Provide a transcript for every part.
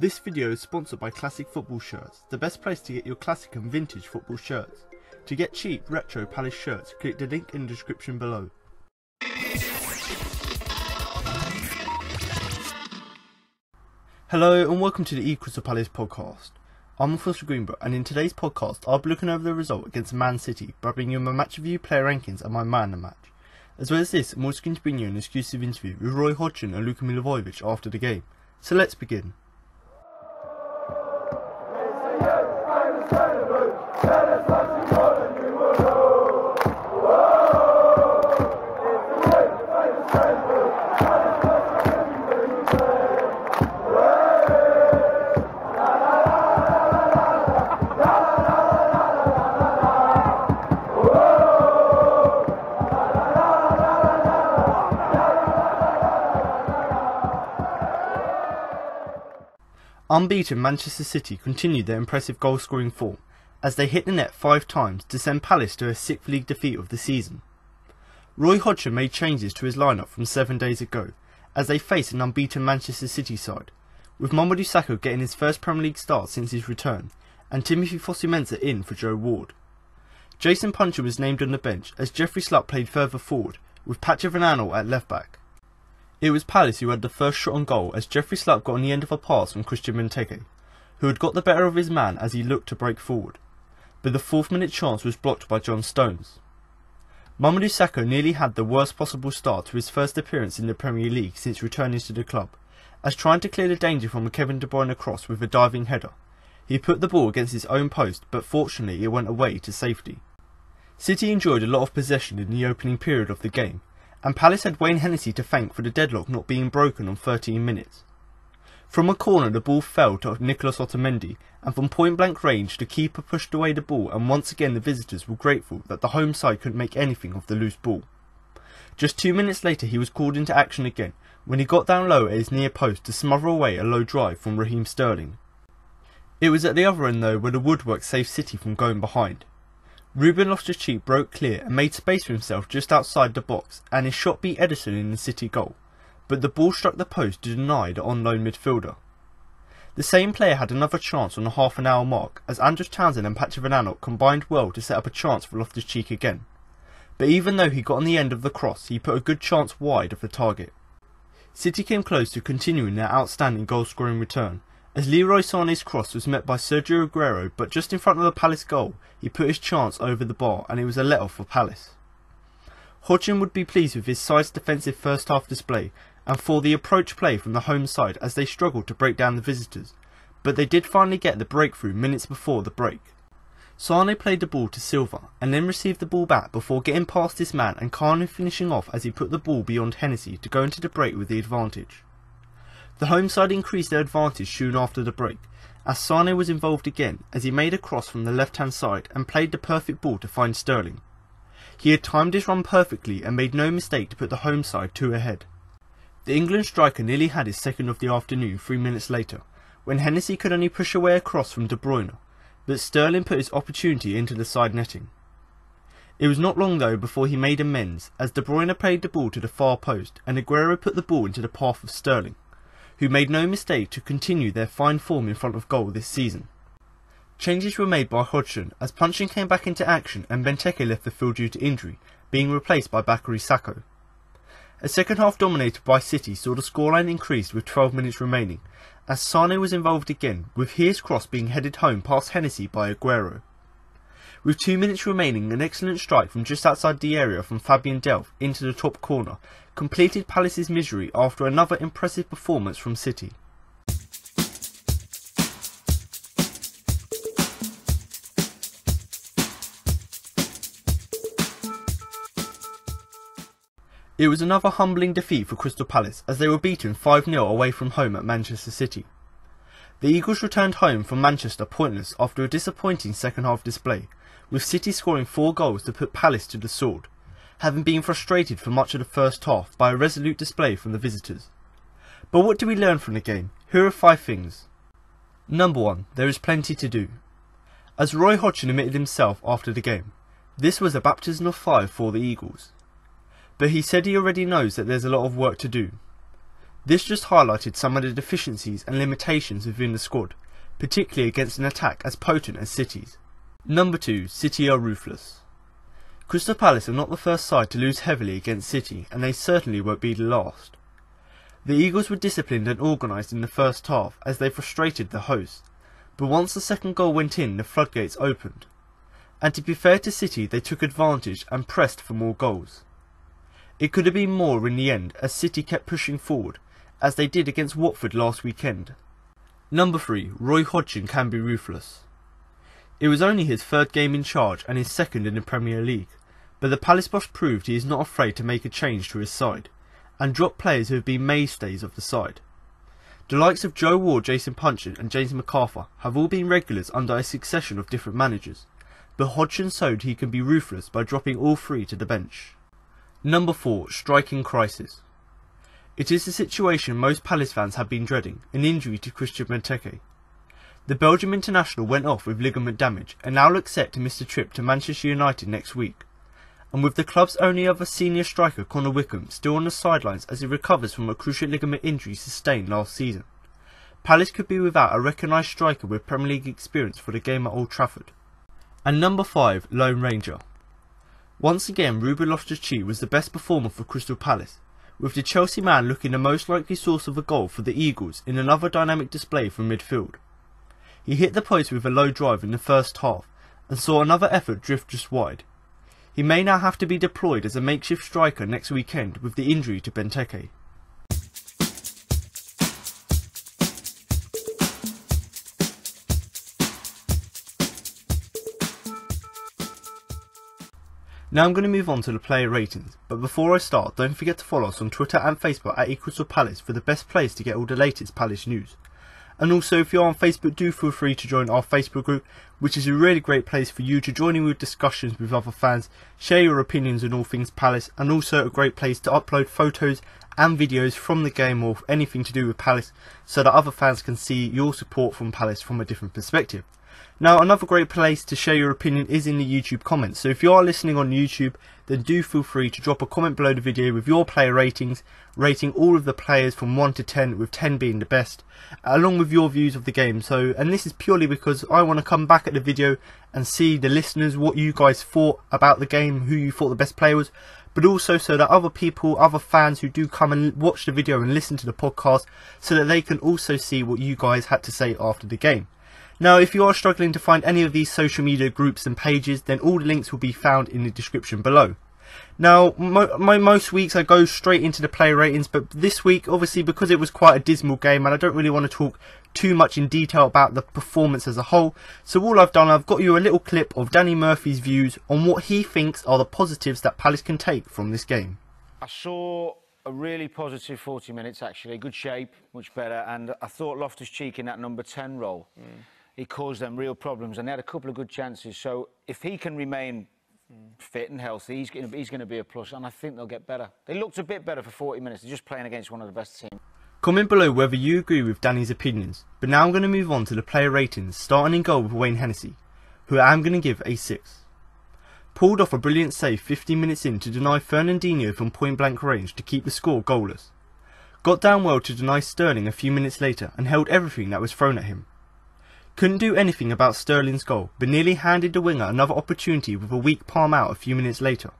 This video is sponsored by Classic Football Shirts, the best place to get your classic and vintage football shirts. To get cheap retro Palace shirts, click the link in the description below. Hello and welcome to the Equals to Palace podcast. I'm Alfonso Greenbrook, and in today's podcast I'll be looking over the result against Man City by bringing you my match review, player rankings and my man of the match. As well as this, I'm also going to bring you an exclusive interview with Roy Hodgson and Luka Milivojevic after the game. So let's begin. Unbeaten Manchester City continued their impressive goal-scoring form as they hit the net 5 times to send Palace to a 6th league defeat of the season. Roy Hodgson made changes to his lineup from 7 days ago as they faced an unbeaten Manchester City side, with Mamadou Sakho getting his first Premier League start since his return and Timothy Fosu-Mensah in for Joe Ward. Jason Puncher was named on the bench as Jeffrey Slupp played further forward with Patrick Van Aanholt at left back. It was Palace who had the first shot on goal as Jeffrey Slupp got on the end of a pass from Christian Benteke, who had got the better of his man as he looked to break forward, but the 4th minute chance was blocked by John Stones. Mamadou Sakho nearly had the worst possible start to his first appearance in the Premier League since returning to the club, as trying to clear the danger from a Kevin De Bruyne cross with a diving header, he put the ball against his own post, but fortunately it went away to safety. City enjoyed a lot of possession in the opening period of the game, and Palace had Wayne Hennessy to thank for the deadlock not being broken on 13 minutes. From a corner the ball fell to Nicolas Otamendi, and from point blank range the keeper pushed away the ball, and once again the visitors were grateful that the home side couldn't make anything of the loose ball. Just 2 minutes later he was called into action again when he got down low at his near post to smother away a low drive from Raheem Sterling. It was at the other end though where the woodwork saved City from going behind. Ruben Loftus-Cheek broke clear and made space for himself just outside the box, and his shot beat Ederson in the City goal, but the ball struck the post to deny the on-loan midfielder. The same player had another chance on the half-an-hour mark as Andros Townsend and Patrick Van Aanholt combined well to set up a chance for Loftus-Cheek again, but even though he got on the end of the cross he put a good chance wide of the target. City came close to continuing their outstanding goal-scoring return, as Leroy Sané's cross was met by Sergio Aguero, but just in front of the Palace goal he put his chance over the bar and it was a let-off for Palace. Hodgson would be pleased with his side's defensive first half display and for the approach play from the home side as they struggled to break down the visitors, but they did finally get the breakthrough minutes before the break. Sané played the ball to Silva and then received the ball back before getting past his man and calmly finishing off as he put the ball beyond Hennessy to go into the break with the advantage. The home side increased their advantage soon after the break, as Sané was involved again as he made a cross from the left hand side and played the perfect ball to find Sterling. He had timed his run perfectly and made no mistake to put the home side 2 ahead. The England striker nearly had his second of the afternoon 3 minutes later, when Hennessy could only push away a cross from De Bruyne, but Sterling put his opportunity into the side netting. It was not long though before he made amends as De Bruyne played the ball to the far post and Aguero put the ball into the path of Sterling, who made no mistake to continue their fine form in front of goal this season. Changes were made by Hodgson as Punching came back into action and Benteke left the field due to injury, being replaced by Bakary Sakho. A second half dominated by City saw the scoreline increase with 12 minutes remaining, as Sané was involved again, with his cross being headed home past Hennessy by Aguero. With 2 minutes remaining, an excellent strike from just outside the area from Fabian Delph into the top corner completed Palace's misery after another impressive performance from City. It was another humbling defeat for Crystal Palace as they were beaten 5-0 away from home at Manchester City. The Eagles returned home from Manchester pointless after a disappointing second half display, with City scoring 4 goals to put Palace to the sword, having been frustrated for much of the first half by a resolute display from the visitors. But what do we learn from the game? Here are 5 things. Number 1. There is plenty to do. As Roy Hodgson admitted himself after the game, this was a baptism of fire for the Eagles. But he said he already knows that there's a lot of work to do. This just highlighted some of the deficiencies and limitations within the squad, particularly against an attack as potent as City's. Number 2, City are ruthless. Crystal Palace are not the first side to lose heavily against City, and they certainly won't be the last. The Eagles were disciplined and organised in the first half as they frustrated the hosts, but once the second goal went in, the floodgates opened. And to be fair to City, they took advantage and pressed for more goals. It could have been more in the end as City kept pushing forward, as they did against Watford last weekend. Number 3, Roy Hodgson can be ruthless. It was only his third game in charge and his second in the Premier League, but the Palace boss proved he is not afraid to make a change to his side, and drop players who have been mainstays of the side. The likes of Joe Ward, Jason Punchett and James McArthur have all been regulars under a succession of different managers, but Hodgson showed he can be ruthless by dropping all three to the bench. Number 4, striking crisis. It is the situation most Palace fans have been dreading, an injury to Christian Benteke. The Belgium international went off with ligament damage and now looks set to miss the trip to Manchester United next week. And with the club's only other senior striker Connor Wickham still on the sidelines as he recovers from a cruciate ligament injury sustained last season, Palace could be without a recognised striker with Premier League experience for the game at Old Trafford. And number 5, Lone Ranger. Once again, Ruben Loftus-Cheek was the best performer for Crystal Palace, with the Chelsea man looking the most likely source of a goal for the Eagles in another dynamic display from midfield. He hit the post with a low drive in the first half and saw another effort drift just wide. He may now have to be deployed as a makeshift striker next weekend with the injury to Benteke. Now I'm going to move on to the player ratings, but before I start, don't forget to follow us on Twitter and Facebook at @Crystal for the best place to get all the latest Palace news. And also, if you're on Facebook, do feel free to join our Facebook group, which is a really great place for you to join in with discussions with other fans, share your opinions on all things Palace, and also a great place to upload photos and videos from the game or anything to do with Palace, so that other fans can see your support from Palace from a different perspective. Now, another great place to share your opinion is in the YouTube comments, so if you are listening on YouTube, then do feel free to drop a comment below the video with your player ratings, rating all of the players from 1 to 10, with 10 being the best, along with your views of the game. And this is purely because I want to come back at the video and see the listeners, what you guys thought about the game, who you thought the best player was, but also so that other people, other fans who do come and watch the video and listen to the podcast, so that they can also see what you guys had to say after the game. Now, if you are struggling to find any of these social media groups and pages, then all the links will be found in the description below. Now, most weeks I go straight into the player ratings, but this week, obviously, because it was quite a dismal game, and I don't really want to talk too much in detail about the performance as a whole, so all I've done, I've got you a little clip of Danny Murphy's views on what he thinks are the positives that Palace can take from this game. I saw a really positive 40 minutes, actually. Good shape, much better, and I thought Loftus-Cheek in that number 10 role, he caused them real problems, and they had a couple of good chances. So if he can remain fit and healthy, he's going to be a plus, and I think they'll get better. They looked a bit better for 40 minutes. They're just playing against one of the best teams. Comment below whether you agree with Danny's opinions, but now I'm going to move on to the player ratings, starting in goal with Wayne Hennessy, who I'm going to give a 6. Pulled off a brilliant save 15 minutes in to deny Fernandinho from point blank range to keep the score goalless. Got down well to deny Sterling a few minutes later and held everything that was thrown at him. Couldn't do anything about Sterling's goal, but nearly handed the winger another opportunity with a weak palm out a few minutes later.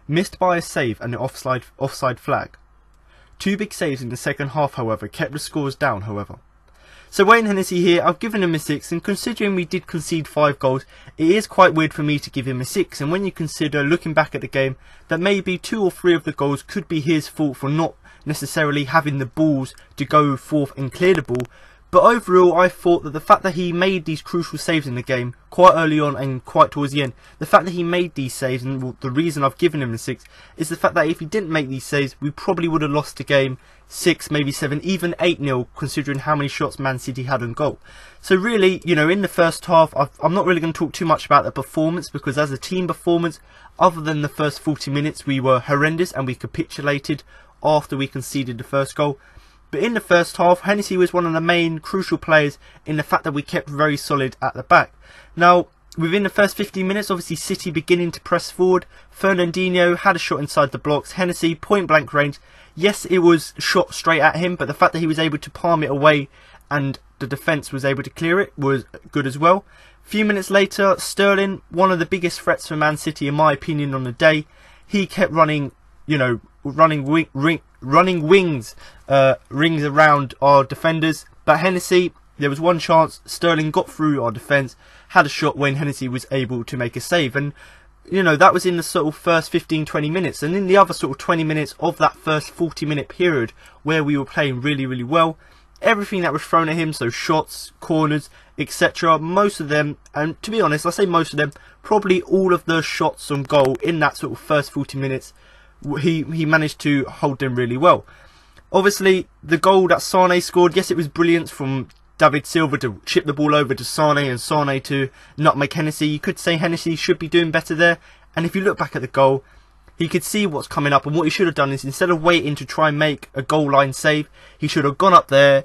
Missed by a save and an offside flag. 2 big saves in the second half, however, kept the scores down, however. So Wayne Hennessy here, I've given him a 6, and considering we did concede 5 goals, it is quite weird for me to give him a 6, and when you consider, looking back at the game, that maybe 2 or 3 of the goals could be his fault for not necessarily having the balls to go forth and clear the ball. But overall, I thought that the fact that he made these crucial saves in the game, quite early on and quite towards the end, the fact that he made these saves, and the reason I've given him a 6, is the fact that if he didn't make these saves, we probably would have lost the game 6, maybe 7, even 8-0, considering how many shots Man City had on goal. So really, you know, in the first half, I'm not really going to talk too much about the performance, because as a team performance, other than the first 40 minutes, we were horrendous and we capitulated after we conceded the first goal. But in the first half, Hennessy was one of the main crucial players in the fact that we kept very solid at the back. Now, within the first 15 minutes, obviously City beginning to press forward. Fernandinho had a shot inside the blocks. Hennessy, point blank range. Yes, it was shot straight at him, but the fact that he was able to palm it away and the defence was able to clear it was good as well. A few minutes later, Sterling, one of the biggest threats for Man City in my opinion on the day, he kept running, you know, rings around our defenders. But Hennessy, there was one chance, Sterling got through our defence, had a shot when Hennessy was able to make a save. And, you know, that was in the sort of first 15-20 minutes. And in the other sort of 20 minutes of that first 40-minute period where we were playing really, really well, everything that was thrown at him, so shots, corners, etc., most of them, and to be honest, I say most of them, probably all of the shots on goal in that sort of first 40 minutes, he managed to hold them really well. Obviously, the goal that Sane scored, yes, it was brilliant from David Silva to chip the ball over to Sane and Sane to nutmeg Hennessy. You could say Hennessy should be doing better there. And if you look back at the goal, he could see what's coming up, and what he should have done is, instead of waiting to try and make a goal line save, he should have gone up there,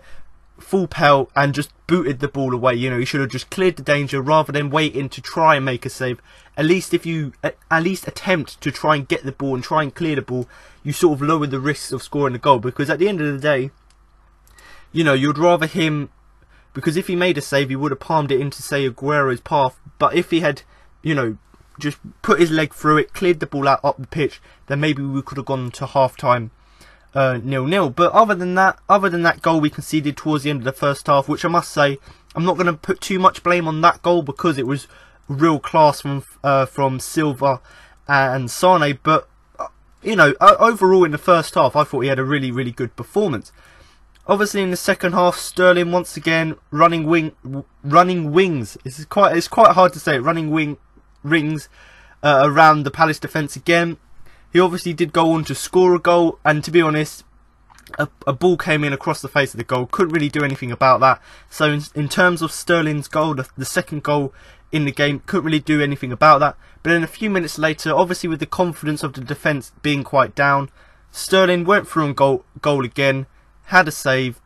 full pelt, and just booted the ball away. You know, he should have just cleared the danger rather than waiting to try and make a save. At least if you at least attempt to try and get the ball and try and clear the ball, you sort of lower the risks of scoring a goal, because at the end of the day, you know, you'd rather him, because if he made a save, he would have palmed it into, say, Aguero's path. But if he had, you know, just put his leg through it, cleared the ball out up the pitch, then maybe we could have gone to half time 0-0. But other than that goal we conceded towards the end of the first half, which I must say, I'm not going to put too much blame on that goal because it was real class from Silva and Sane. But you know, overall in the first half, I thought he had a really, really good performance. Obviously, in the second half, Sterling once again running wings. It's quite hard to say. Rings around the Palace defence again. He obviously did go on to score a goal, and to be honest, a ball came in across the face of the goal. Couldn't really do anything about that. So in terms of Sterling's goal, the second goal in the game, couldn't really do anything about that. But then a few minutes later, obviously with the confidence of the defence being quite down, Sterling went through on goal again, had a save,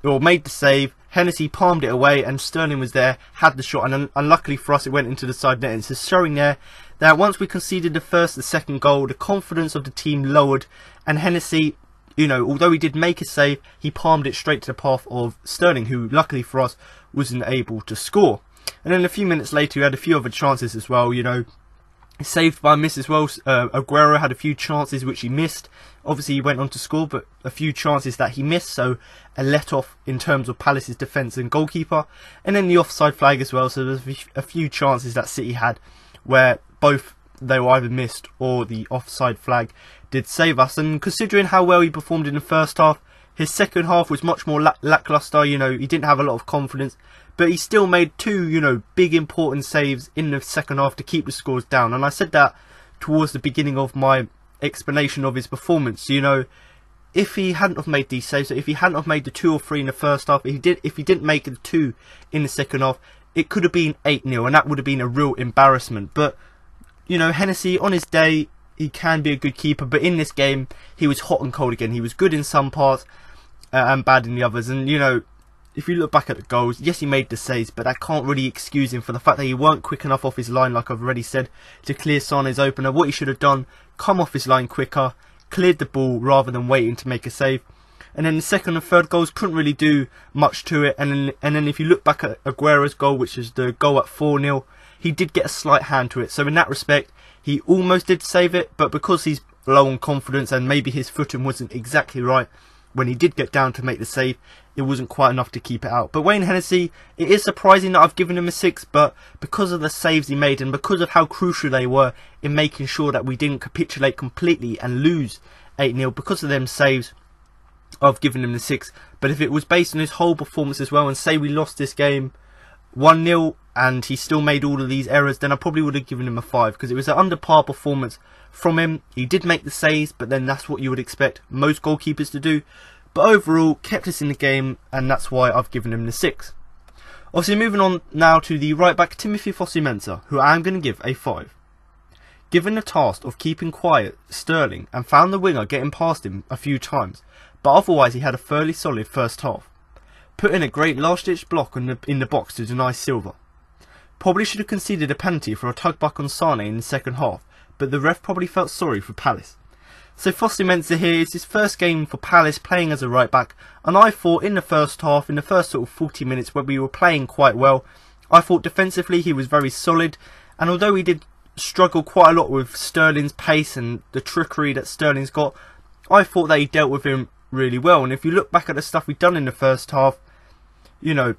or made the save. Hennessy palmed it away, and Sterling was there, had the shot, and unluckily for us, it went into the side net. It's just showing there that once we conceded the second goal, the confidence of the team lowered, and Hennessy, you know, although he did make a save, he palmed it straight to the path of Sterling, who luckily for us wasn't able to score. And then a few minutes later, we had a few other chances as well, you know, saved by a miss as well. Aguero had a few chances which he missed. Obviously he went on to score, but a few chances that he missed, so a let off in terms of Palace's defence and goalkeeper. And then the offside flag as well, so there's a few chances that City had where both they were either missed or the offside flag did save us. And considering how well he performed in the first half, his second half was much more lacklustre. You know, he didn't have a lot of confidence, but he still made two, you know, big important saves in the second half to keep the scores down. And I said that towards the beginning of my explanation of his performance. You know, if he hadn't have made these saves, if he hadn't have made the 2 or 3 in the first half, if he didn't make the 2 in the second half, it could have been 8-0, and that would have been a real embarrassment. But you know, Hennessy on his day, he can be a good keeper, but in this game he was hot and cold again. He was good in some parts and bad in the others. And you know, if you look back at the goals, yes, he made the saves, but that can't really excuse him for the fact that he weren't quick enough off his line, like I've already said, to clear Sane's opener. What he should have done, come off his line quicker, cleared the ball rather than waiting to make a save. And then the second and third goals couldn't really do much to it. And then if you look back at Aguero's goal, which is the goal at 4-0, he did get a slight hand to it. So in that respect, he almost did save it, but because he's low on confidence and maybe his footing wasn't exactly right when he did get down to make the save, it wasn't quite enough to keep it out. But Wayne Hennessy, it is surprising that I've given him a 6, but because of the saves he made and because of how crucial they were in making sure that we didn't capitulate completely and lose 8-0, because of them saves, I've given him the 6. But if it was based on his whole performance as well, and say we lost this game 1-0 and he still made all of these errors, then I probably would have given him a 5, because it was an under par performance from him. He did make the saves, but then that's what you would expect most goalkeepers to do. But overall, kept us in the game, and that's why I've given him the 6. Obviously, moving on now to the right back, Timothy Fosu-Mensah, who I'm going to give a 5. Given the task of keeping quiet Sterling, and found the winger getting past him a few times, but otherwise he had a fairly solid first half. Put in a great last-ditch block in the box to deny Silva. Probably should have conceded a penalty for a tug-buck on Sane in the second half, but the ref probably felt sorry for Palace. So Fosu-Mensah here is his first game for Palace playing as a right back, and I thought in the first half, in the first sort of 40 minutes where we were playing quite well, I thought defensively he was very solid, and although he did struggle quite a lot with Sterling's pace and the trickery that Sterling's got, I thought that he dealt with him really well. And if you look back at the stuff we've done in the first half, other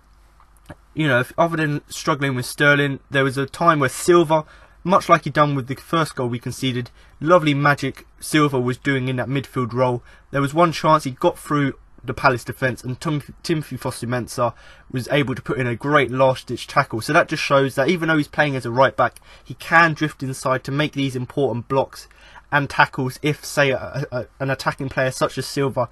than struggling with Sterling, there was a time where Silva, much like he done with the first goal we conceded, lovely magic Silva was doing in that midfield role. There was one chance he got through the Palace defence, and Timothy Fosu-Mensah was able to put in a great last-ditch tackle. So that just shows that even though he's playing as a right back, he can drift inside to make these important blocks and tackles if, say, an attacking player such as Silva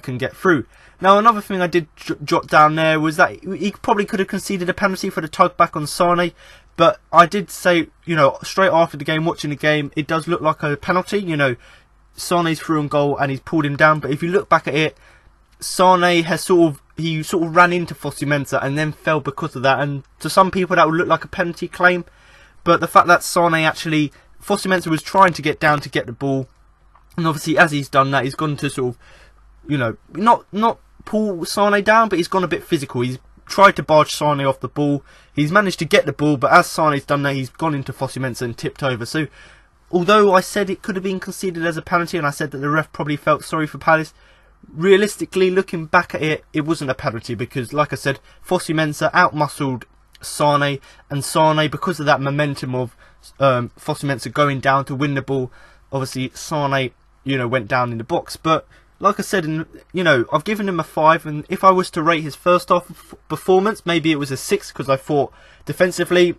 can get through. Now, another thing I did jot down there was that he probably could have conceded a penalty for the tug back on Sane, but I did say, straight after the game, watching the game, it does look like a penalty. Sane's through on goal and he's pulled him down, but if you look back at it, Sane has sort of ran into Fosu-Mensah and then fell because of that, and to some people that would look like a penalty claim, but the fact that Fosu-Mensah was trying to get down to get the ball, and obviously as he's done that, he's gone to sort of, not pull Sane down, but he's gone a bit physical. He's tried to barge Sane off the ball. He's managed to get the ball, but as Sane's done that, he's gone into Fosu-Mensah and tipped over. So, although I said it could have been conceded as a penalty, and I said that the ref probably felt sorry for Palace, realistically, looking back at it, it wasn't a penalty because, like I said, Fosu-Mensah outmuscled Sane, and Sane, because of that momentum of Fosu-Mensah going down to win the ball, obviously Sane, went down in the box. But like I said, I've given him a 5, and if I was to rate his first half performance, maybe it was a 6, because I thought defensively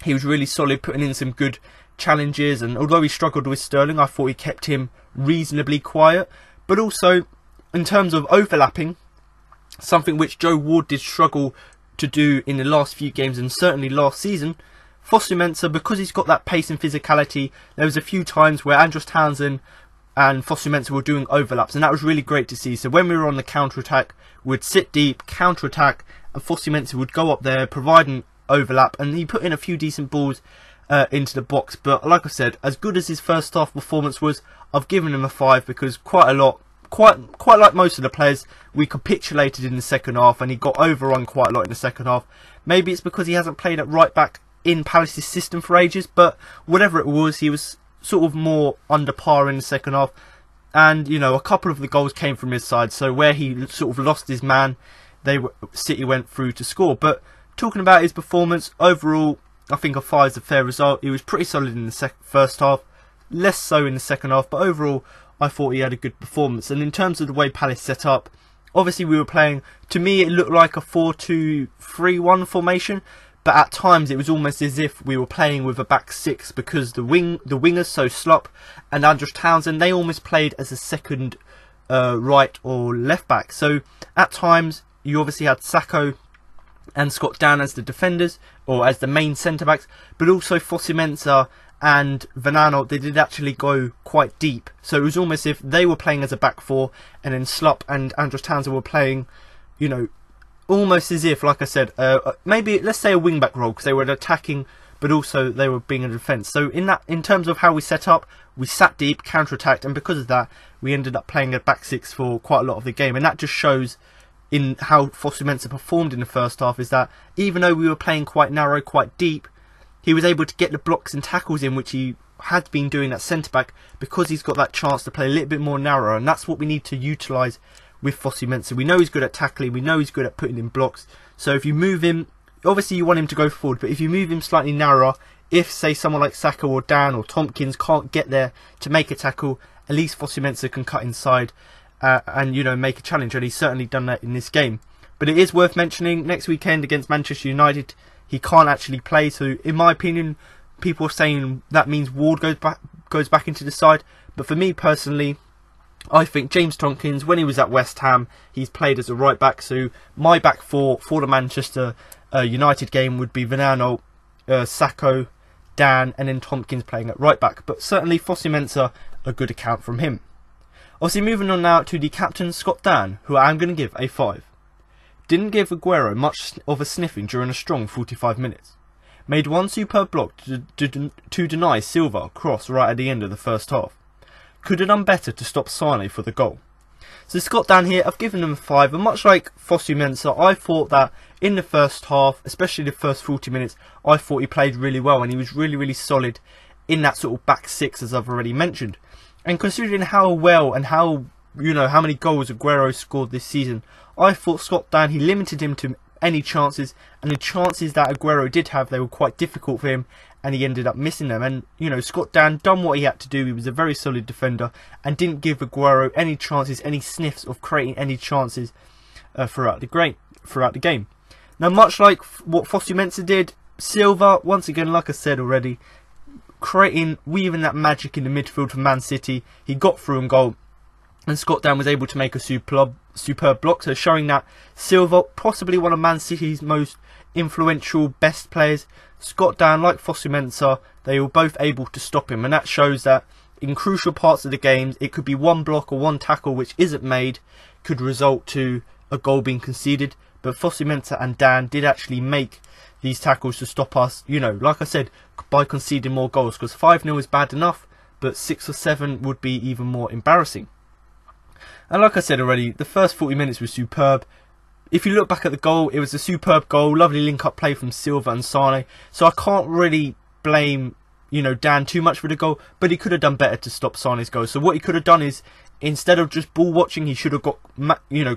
he was really solid, putting in some good challenges, and although he struggled with Sterling, I thought he kept him reasonably quiet. But also, in terms of overlapping, something which Joe Ward did struggle to do in the last few games and certainly last season, Fosu-Mensah, because he's got that pace and physicality, there was a few times where Andros Townsend and Fosu-Mensah were doing overlaps, and that was really great to see. So when we were on the counter-attack, we'd sit deep, counter-attack, and Fosu-Mensah would go up there, providing overlap, and he put in a few decent balls into the box. But like I said, as good as his first half performance was, I've given him a 5 because quite like most of the players, we capitulated in the second half and he got overrun quite a lot in the second half. Maybe it's because he hasn't played at right back in Palace's system for ages, but whatever it was, he was sort of more under par in the second half. And, a couple of the goals came from his side, so where he sort of lost his man, City went through to score. But talking about his performance, overall, I think a 5 is a fair result. He was pretty solid in the first half, less so in the second half, but overall, I thought he had a good performance. And in terms of the way Palace set up, obviously we were playing, to me it looked like a 4-2-3-1 formation, but at times it was almost as if we were playing with a back 6 because the wingers, so Slop and Andros Townsend, they almost played as a second right or left back. So at times you obviously had Sakho and Scott Dan as the defenders, or as the main centre-backs, but also Fosu-Mensah and Vanano, they did actually go quite deep. So it was almost as if they were playing as a back 4, and then Slop and Andros Townsend were playing, almost as if, like I said, maybe, let's say a wing-back role, because they were attacking, but also they were being a defence. So in terms of how we set up, we sat deep, counter-attacked, and because of that, we ended up playing a back 6 for quite a lot of the game. And that just shows in how Fosu-Mensah performed in the first half, is that even though we were playing quite narrow, quite deep, he was able to get the blocks and tackles in, which he had been doing at centre-back, because he's got that chance to play a little bit more narrow, and that's what we need to utilise with Fosu-Mensah. We know he's good at tackling, we know he's good at putting in blocks, so if you move him, obviously you want him to go forward, but if you move him slightly narrower, if, say, someone like Sakho or Dan or Tompkins can't get there to make a tackle, at least Fosu-Mensah can cut inside and, make a challenge, and he's certainly done that in this game. But it is worth mentioning, next weekend against Manchester United, he can't actually play, so in my opinion, people are saying that means Ward goes back into the side. But for me personally, I think James Tompkins, when he was at West Ham, he's played as a right back. So my back 4 for the Manchester United game would be Vanano, Sakho, Dan, and then Tompkins playing at right back. But certainly Fosu-Mensah, a good account from him. Obviously moving on now to the captain, Scott Dan, who I'm going to give a 5. Didn't give Aguero much of a sniffing during a strong 45 minutes. Made one superb block to deny Silva a cross right at the end of the first half. could have done better to stop Sane for the goal. So Scott down here, I've given him a 5, and much like Fosu-Mensah, I thought that in the first half, especially the first 40 minutes, I thought he played really well, and he was really, really solid in that sort of back six, as I've already mentioned. And considering how well and how, you know, how many goals Aguero scored this season, I thought Scott down, he limited him to any chances, and the chances that Aguero did have, they were quite difficult for him, and he ended up missing them. And, you know, Scott Dan done what he had to do. He was a very solid defender and didn't give Aguero any chances, any sniffs of creating any chances throughout the game. Now, much like what Fosu-Mensah did, Silva, once again, like I said already, weaving that magic in the midfield for Man City. He got through and goal, and Scott Dan was able to make a superb block, so showing that Silva, possibly one of Man City's most influential, best players, Scott Dan, like Fosu-Mensah, they were both able to stop him, and that shows that in crucial parts of the games, it could be one block or one tackle which isn't made, could result to a goal being conceded. But Fosu-Mensah and Dan did actually make these tackles to stop us, you know, like I said, by conceding more goals, because 5-0 is bad enough, but 6 or 7 would be even more embarrassing. And like I said already, the first 40 minutes was superb. If you look back at the goal, it was a superb goal, lovely link-up play from Silva and Sane. So I can't really blame, you know, Dan too much for the goal, but he could have done better to stop Sane's goal. So what he could have done is, instead of just ball watching, he should have got, you know,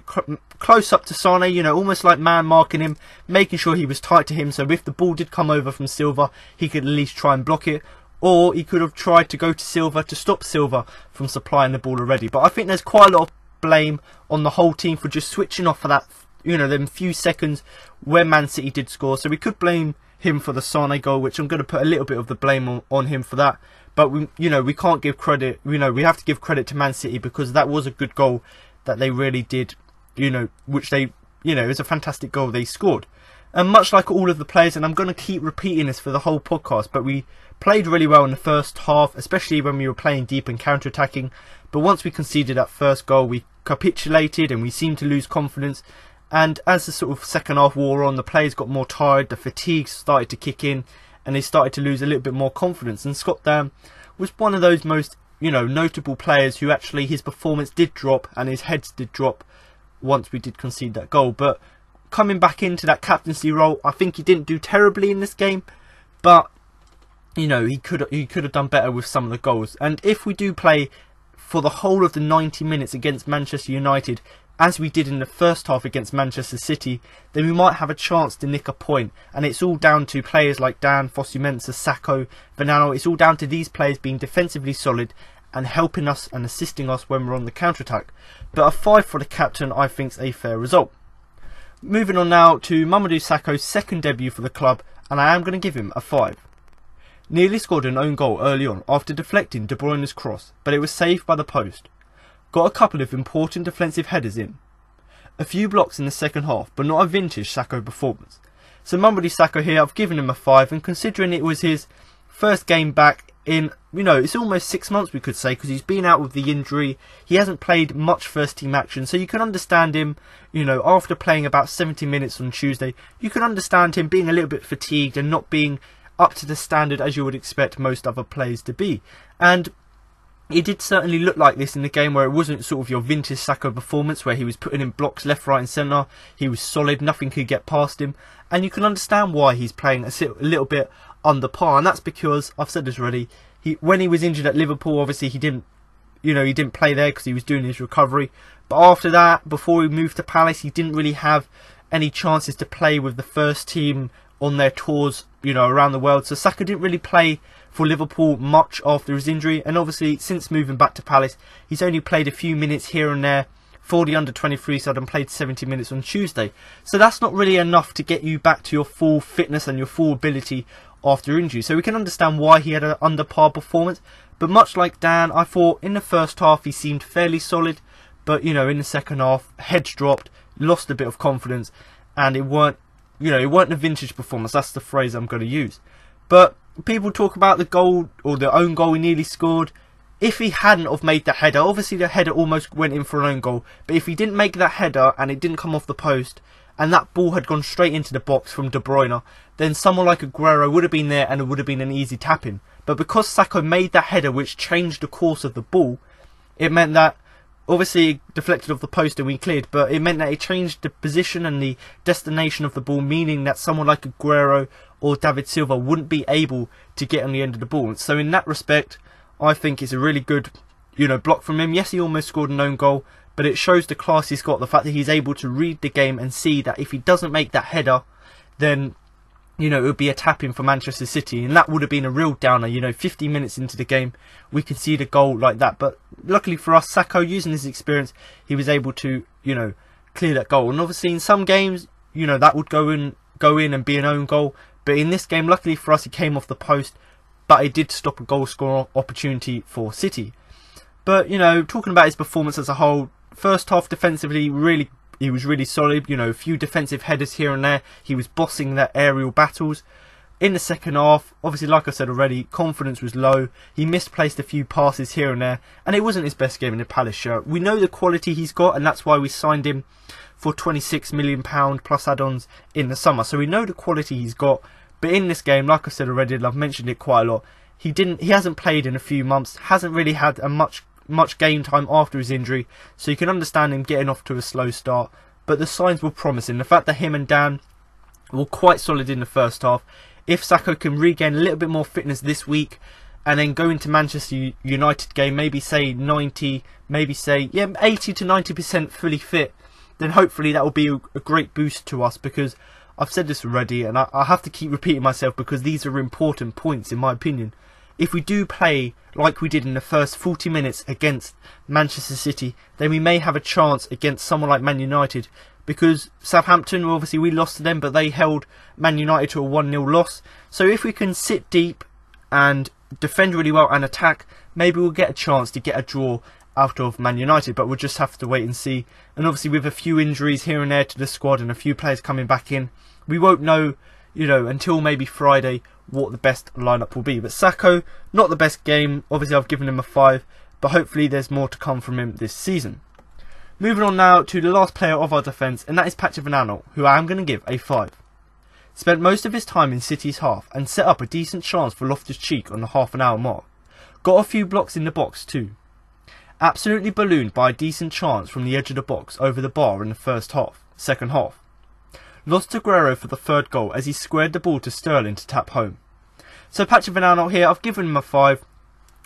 close up to Sane, you know, almost like man marking him, making sure he was tight to him. So if the ball did come over from Silva, he could at least try and block it. Or he could have tried to go to Silva to stop Silva from supplying the ball already. But I think there's quite a lot of blame on the whole team for just switching off for that, you know, them few seconds where Man City did score. So we could blame him for the Sane goal, which I'm going to put a little bit of the blame on him for that. But we, you know, we can't give credit. You know, we have to give credit to Man City, because that was a good goal that they really did. You know, which they, you know, it was a fantastic goal they scored. And much like all of the players, and I'm going to keep repeating this for the whole podcast, but we played really well in the first half, especially when we were playing deep and counter-attacking. But once we conceded that first goal, we capitulated and we seemed to lose confidence. And as the sort of second half wore on, the players got more tired, the fatigue started to kick in, and they started to lose a little bit more confidence. And Scott Dan was one of those most, you know, notable players who actually, his performance did drop and his heads did drop once we did concede that goal. But coming back into that captaincy role, I think he didn't do terribly in this game, but, you know, he could have done better with some of the goals. And if we do play for the whole of the 90 minutes against Manchester United, as we did in the first half against Manchester City, then we might have a chance to nick a point. And it's all down to players like Dan, Fosu-Mensah, Sakho, Vanano. It's all down to these players being defensively solid and helping us and assisting us when we're on the counter-attack. But a 5 for the captain, I think, is a fair result. Moving on now to Mamadou Sakho's second debut for the club, and I am going to give him a 5. Nearly scored an own goal early on after deflecting De Bruyne's cross, but it was saved by the post. Got a couple of important defensive headers in. A few blocks in the second half, but not a vintage Sakho performance. So Mamadou Sakho here, I've given him a 5, and considering it was his first game back in, you know, it's almost 6 months we could say, because he's been out with the injury. He hasn't played much first team action, so you can understand him, you know, after playing about 70 minutes on Tuesday, you can understand him being a little bit fatigued and not being up to the standard as you would expect most other players to be. And it did certainly look like this in the game, where it wasn't sort of your vintage Sakho performance where he was putting in blocks left, right and centre. He was solid, nothing could get past him, and you can understand why he's playing a little bit under par. And that's because, I've said this already, when he was injured at Liverpool, obviously he didn't play there because he was doing his recovery. But after that, before he moved to Palace, he didn't really have any chances to play with the first team on their tours, you know, around the world. So Sakho didn't really play for Liverpool much after his injury, and obviously since moving back to Palace, he's only played a few minutes here and there for the under-23 side and played 70 minutes on Tuesday. So that's not really enough to get you back to your full fitness and your full ability after injury. So we can understand why he had an under-par performance. But much like Dan, I thought in the first half he seemed fairly solid, but, you know, in the second half, heads dropped, lost a bit of confidence, and it weren't a vintage performance. That's the phrase I'm going to use. But people talk about the goal, or the own goal he nearly scored. If he hadn't have made that header, obviously the header almost went in for an own goal, but if he didn't make that header and it didn't come off the post, and that ball had gone straight into the box from De Bruyne, then someone like Aguero would have been there and it would have been an easy tap-in. But because Sakho made that header which changed the course of the ball, It meant that, obviously it deflected off the post and we cleared, but it meant that it changed the position and the destination of the ball, meaning that someone like Aguero or David Silva wouldn't be able to get on the end of the ball. So in that respect, I think it's a really good, block from him. Yes, he almost scored an own goal, but it shows the class he's got, the fact that he's able to read the game and see that if he doesn't make that header, then it would be a tap-in for Manchester City, and that would have been a real downer. 50 minutes into the game, we concede a goal like that. But luckily for us, Sakho, using his experience, he was able to, clear that goal. And obviously in some games, that would go in and be an own goal. But in this game, luckily for us, he came off the post, but it did stop a goal scoring opportunity for City. But, talking about his performance as a whole, first half defensively, he was really solid. A few defensive headers here and there. He was bossing their aerial battles. In the second half, obviously, like I said already, confidence was low. He misplaced a few passes here and there, and it wasn't his best game in the Palace shirt. We know the quality he's got, and that's why we signed him for £26 million plus add-ons in the summer. So we know the quality he's got, but in this game, like I said already, and I've mentioned it quite a lot, he hasn't played in a few months, hasn't really had a much game time after his injury, so you can understand him getting off to a slow start. But the signs were promising. The fact that him and Dan were quite solid in the first half. If Sakho can regain a little bit more fitness this week and then go into Manchester United game, maybe say 80 to 90% fully fit, then hopefully that will be a great boost to us, because I've said this already and I have to keep repeating myself because these are important points in my opinion. If we do play like we did in the first 40 minutes against Manchester City, then we may have a chance against someone like Man United, because Southampton, obviously we lost to them, but they held Man United to a 1-0 loss. So if we can sit deep and defend really well and attack, maybe we'll get a chance to get a draw out of Man United, but we'll just have to wait and see. And obviously with a few injuries here and there to the squad and a few players coming back in, we won't know, until maybe Friday what the best lineup will be. But Sakho, not the best game. Obviously I've given him a 5, but hopefully there's more to come from him this season. Moving on now to the last player of our defence, and that is Patrick Van Aanholt, who I am going to give a 5. Spent most of his time in City's half and set up a decent chance for Loftus-Cheek on the half-an-hour mark. Got a few blocks in the box too. Absolutely ballooned by a decent chance from the edge of the box over the bar in the second half. Lost to Aguero for the third goal as he squared the ball to Sterling to tap home. So Patrick Van Aanholt here, I've given him a 5,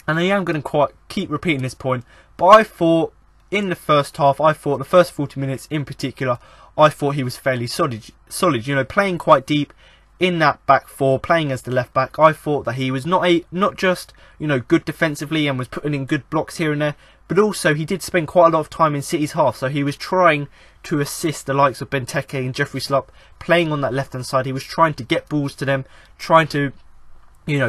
and I am going to keep repeating this point, but I thought in the first half, the first 40 minutes in particular, I thought he was fairly solid, playing quite deep in that back four, playing as the left back. I thought that he was not just good defensively and was putting in good blocks here and there, but also he did spend quite a lot of time in City's half, so he was trying to assist the likes of Benteke and Jeffrey Slupp playing on that left hand side. He was trying to get balls to them, trying to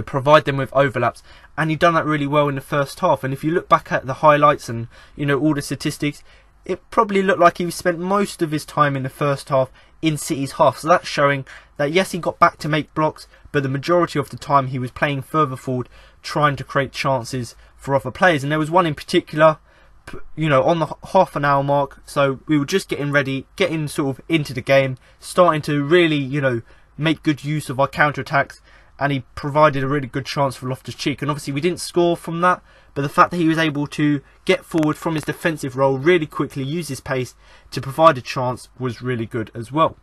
provide them with overlaps, and he done that really well in the first half. And if you look back at the highlights and all the statistics, it probably looked like he spent most of his time in the first half in City's half. So that's showing that yes, he got back to make blocks, but the majority of the time he was playing further forward, trying to create chances for other players. And there was one in particular, on the half-an-hour mark, so we were just getting sort of into the game, starting to really, make good use of our counter-attacks, and he provided a really good chance for Loftus-Cheek. And obviously we didn't score from that, but the fact that he was able to get forward from his defensive role really quickly, use his pace to provide a chance, was really good as well.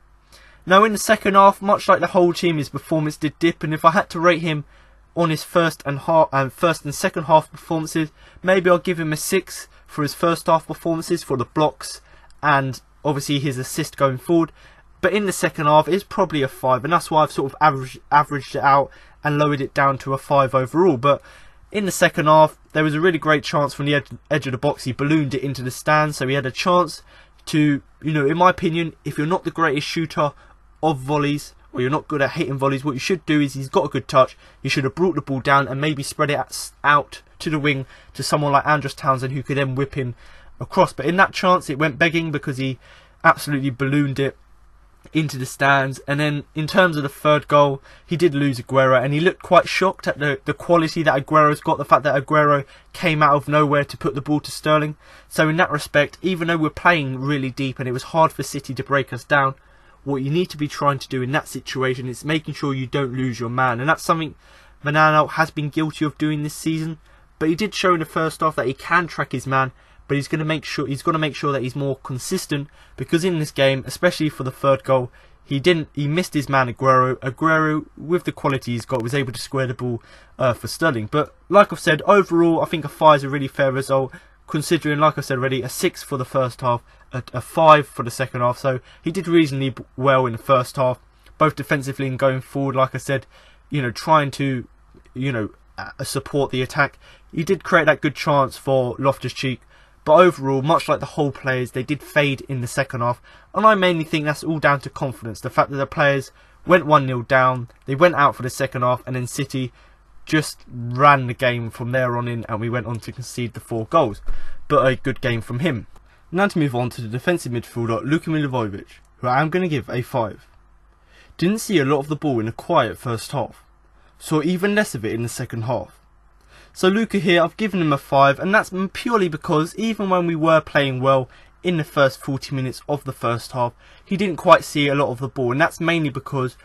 Now in the second half, much like the whole team, his performance did dip, and if I had to rate him on his first and second half performances, maybe I'll give him a 6 for his first half performances, for the blocks and obviously his assist going forward. But in the second half, it's probably a 5, and that's why I've sort of averaged it out and lowered it down to a 5 overall. But in the second half, there was a really great chance from the edge of the box. He ballooned it into the stand, so he had a chance to, in my opinion, if you're not the greatest shooter of volleys, or you're not good at hitting volleys, what you should do is, he's got a good touch, you should have brought the ball down and maybe spread it out to the wing to someone like Andros Townsend, who could then whip in across. But in that chance, it went begging because he absolutely ballooned it into the stands. And then in terms of the third goal, he did lose Aguero, and he looked quite shocked at the quality that Aguero's got, the fact that Aguero came out of nowhere to put the ball to Sterling. So in that respect, even though we're playing really deep and it was hard for City to break us down, what you need to be trying to do in that situation is making sure you don't lose your man. And that's something Van Aanholt has been guilty of doing this season, but he did show in the first half that he can track his man, but he's going to make sure that he's more consistent, because in this game, especially for the third goal, he missed his man Aguero. Aguero, with the quality he's got, was able to square the ball for Sterling. But like I've said, overall, I think a 5 is a really fair result, considering, like I said already, a 6 for the first half, a 5 for the second half. So he did reasonably well in the first half, both defensively and going forward. Like I said, trying to, support the attack. He did create that good chance for Loftus-Cheek. But overall, much like the whole players, they did fade in the second half. And I mainly think that's all down to confidence. The fact that the players went 1-0 down, they went out for the second half, and then City just ran the game from there on in, and we went on to concede the 4 goals. But a good game from him. Now to move on to the defensive midfielder, Luka Milivojevic, who I am going to give a 5. Didn't see a lot of the ball in a quiet first half. Saw even less of it in the second half. So Luka here, I've given him a 5, and that's purely because even when we were playing well in the first 40 minutes of the first half, he didn't quite see a lot of the ball, and that's mainly because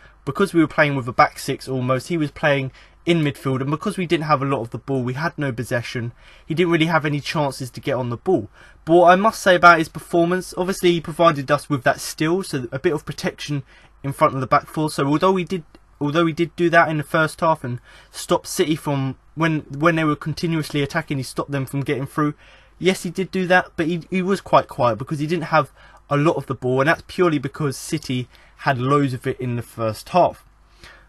we were playing with a back 6 almost. He was playing in midfield, and because we didn't have a lot of the ball, we had no possession. He didn't really have any chances to get on the ball. But what I must say about his performance, obviously he provided us with that steal, so a bit of protection in front of the back four. So although he did do that in the first half and stop City from, when they were continuously attacking, he stopped them from getting through. Yes, he did do that, but he was quite quiet because he didn't have a lot of the ball, and that's purely because City had loads of it in the first half.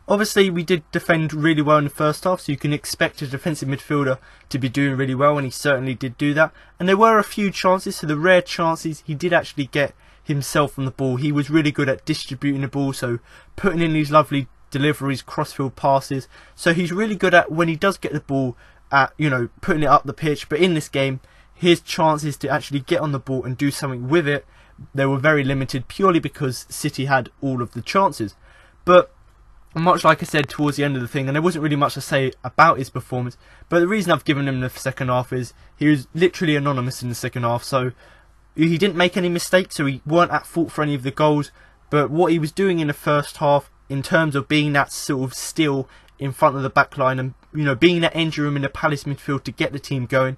Obviously, we did defend really well in the first half, so you can expect a defensive midfielder to be doing really well, and he certainly did do that. And there were a few chances, so the rare chances, he did actually get himself on the ball. He was really good at distributing the ball, so putting in these lovely deliveries, crossfield passes. So he's really good at, when he does get the ball, at putting it up the pitch. But in this game, his chances to actually get on the ball and do something with it, they were very limited, purely because City had all of the chances. But much like I said towards the end of the thing, and there wasn't really much to say about his performance, but the reason I've given him the second half is he was literally anonymous in the second half. So he didn't make any mistakes, so he weren't at fault for any of the goals. But what he was doing in the first half, in terms of being that sort of still in front of the back line and being that engine room in the Palace midfield to get the team going,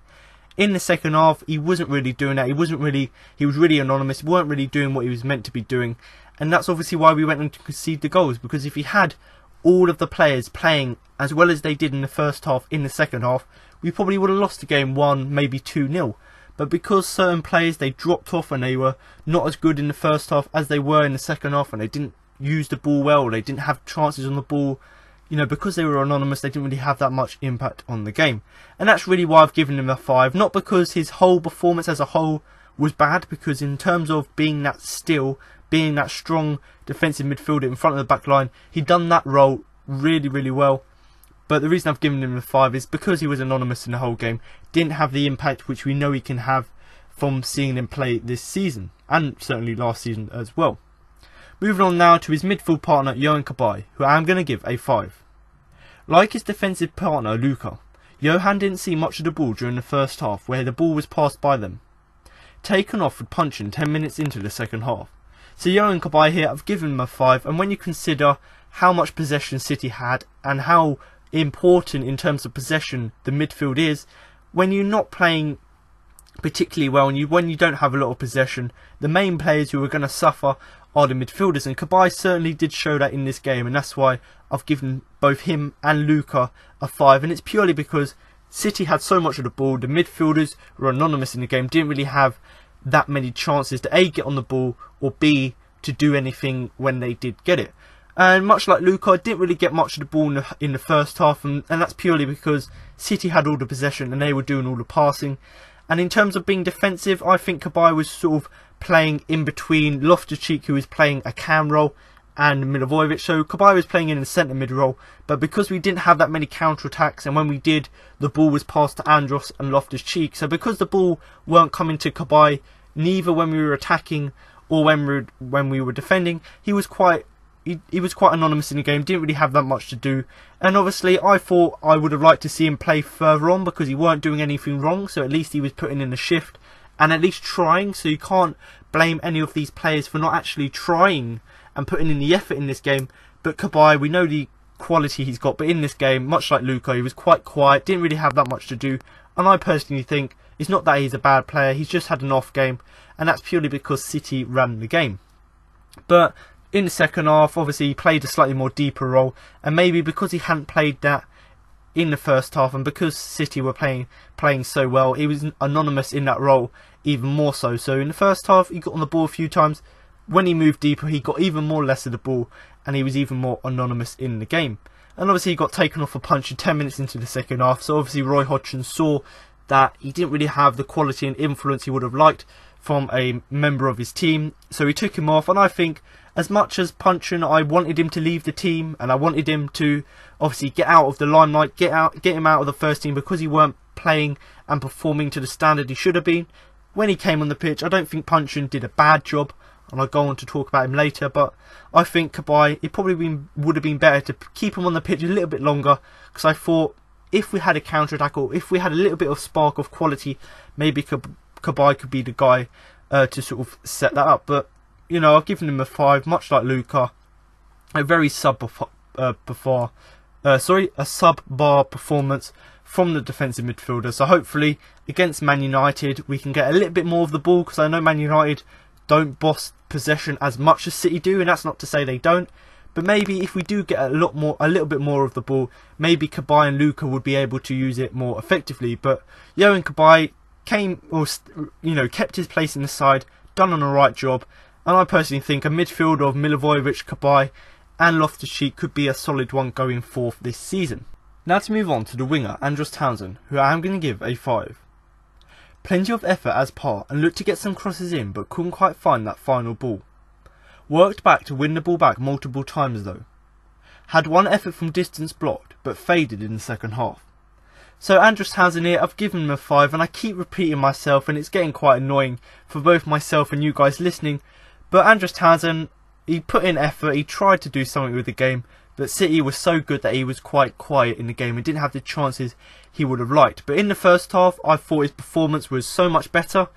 in the second half he wasn't really doing that. He was really anonymous. He weren't really doing what he was meant to be doing. And that's obviously why we went on to concede the goals, because if he had all of the players playing as well as they did in the first half in the second half, we probably would have lost the game 1, maybe 2-0. But because certain players, they dropped off and they were not as good in the first half as they were in the second half, and they didn't use the ball well, or they didn't have chances on the ball, because they were anonymous, they didn't really have that much impact on the game. And that's really why I've given him a 5. Not because his whole performance as a whole was bad, because in terms of being that still, being that strong defensive midfielder in front of the back line, he'd done that role really, really well. But the reason I've given him a 5 is because he was anonymous in the whole game, didn't have the impact which we know he can have from seeing him play this season, and certainly last season as well. Moving on now to his midfield partner, Yohan Cabaye, who I am going to give a 5. Like his defensive partner, Luka, Yohan didn't see much of the ball during the first half, where the ball was passed by them. Taken off with punching 10 minutes into the second half. So Yohan Cabaye here, I've given him a 5, and when you consider how much possession City had, and how important in terms of possession the midfield is, when you're not playing particularly well, and when you don't have a lot of possession, the main players who are going to suffer are the midfielders, and Cabaye certainly did show that in this game, and that's why I've given both him and Luka a 5, and it's purely because City had so much of the ball. The midfielders were anonymous in the game, didn't really have that many chances to A, get on the ball, or B, to do anything when they did get it. And much like Luka, didn't really get much of the ball in the first half, and that's purely because City had all the possession and they were doing all the passing. And in terms of being defensive, I think Cabaye was sort of playing in between Loftus-Cheek, who was playing a cam role, and Milivojevic. So Cabaye was playing in the centre mid role, but because we didn't have that many counter-attacks, and when we did, the ball was passed to Andros and Loftus-Cheek. So because the ball weren't coming to Cabaye, neither when we were attacking or when we were defending, he was quite anonymous in the game, didn't really have that much to do. And obviously I thought I would have liked to see him play further on, because he weren't doing anything wrong, so at least he was putting in a shift and at least trying. So you can't blame any of these players for not actually trying and putting in the effort in this game. But Cabaye, we know the quality he's got. But in this game, much like Luka, he was quite quiet, didn't really have that much to do. And I personally think it's not that he's a bad player, he's just had an off game, and that's purely because City ran the game. But in the second half, obviously he played a slightly more deeper role, and maybe because he hadn't played that in the first half, and because City were playing so well, he was anonymous in that role even more so. So in the first half, he got on the ball a few times. When he moved deeper, he got even more less of the ball, and he was even more anonymous in the game. And obviously he got taken off a punch 10 minutes into the second half, so obviously Roy Hodgson saw that he didn't really have the quality and influence he would have liked from a member of his team, so he took him off. And I think, as much as Punchin, I wanted him to leave the team, and I wanted him to obviously get out of the limelight, get him out of the first team, because he weren't playing and performing to the standard he should have been. When he came on the pitch, I don't think Punchin did a bad job, and I'll go on to talk about him later, but I think Cabaye, it probably would have been better to keep him on the pitch a little bit longer, because I thought if we had a counter-attack, or if we had a little bit of spark of quality, maybe Cabaye could be the guy to sort of set that up. But, you know, I've given him a 5, much like Luka. A very subpar performance from the defensive midfielder. So hopefully against Man United we can get a little bit more of the ball, because I know Man United don't boss possession as much as City do, and that's not to say they don't. But maybe if we do get a little bit more of the ball, maybe Cabaye and Luka would be able to use it more effectively. But Yohan Cabaye kept his place in the side, done on the right job, and I personally think a midfield of Milivojevic, Cabaye and Loftus-Cheek could be a solid one going forth this season. Now to move on to the winger, Andros Townsend, who I am going to give a 5. Plenty of effort as par, and looked to get some crosses in, but couldn't quite find that final ball. Worked back to win the ball back multiple times though. Had one effort from distance blocked, but faded in the second half. So Andros Townsend here, I've given him a 5, and I keep repeating myself, and it's getting quite annoying for both myself and you guys listening. But Andros Townsend, he put in effort, he tried to do something with the game, but City was so good that he was quite quiet in the game and didn't have the chances he would have liked. But in the first half, I thought his performance was so much better,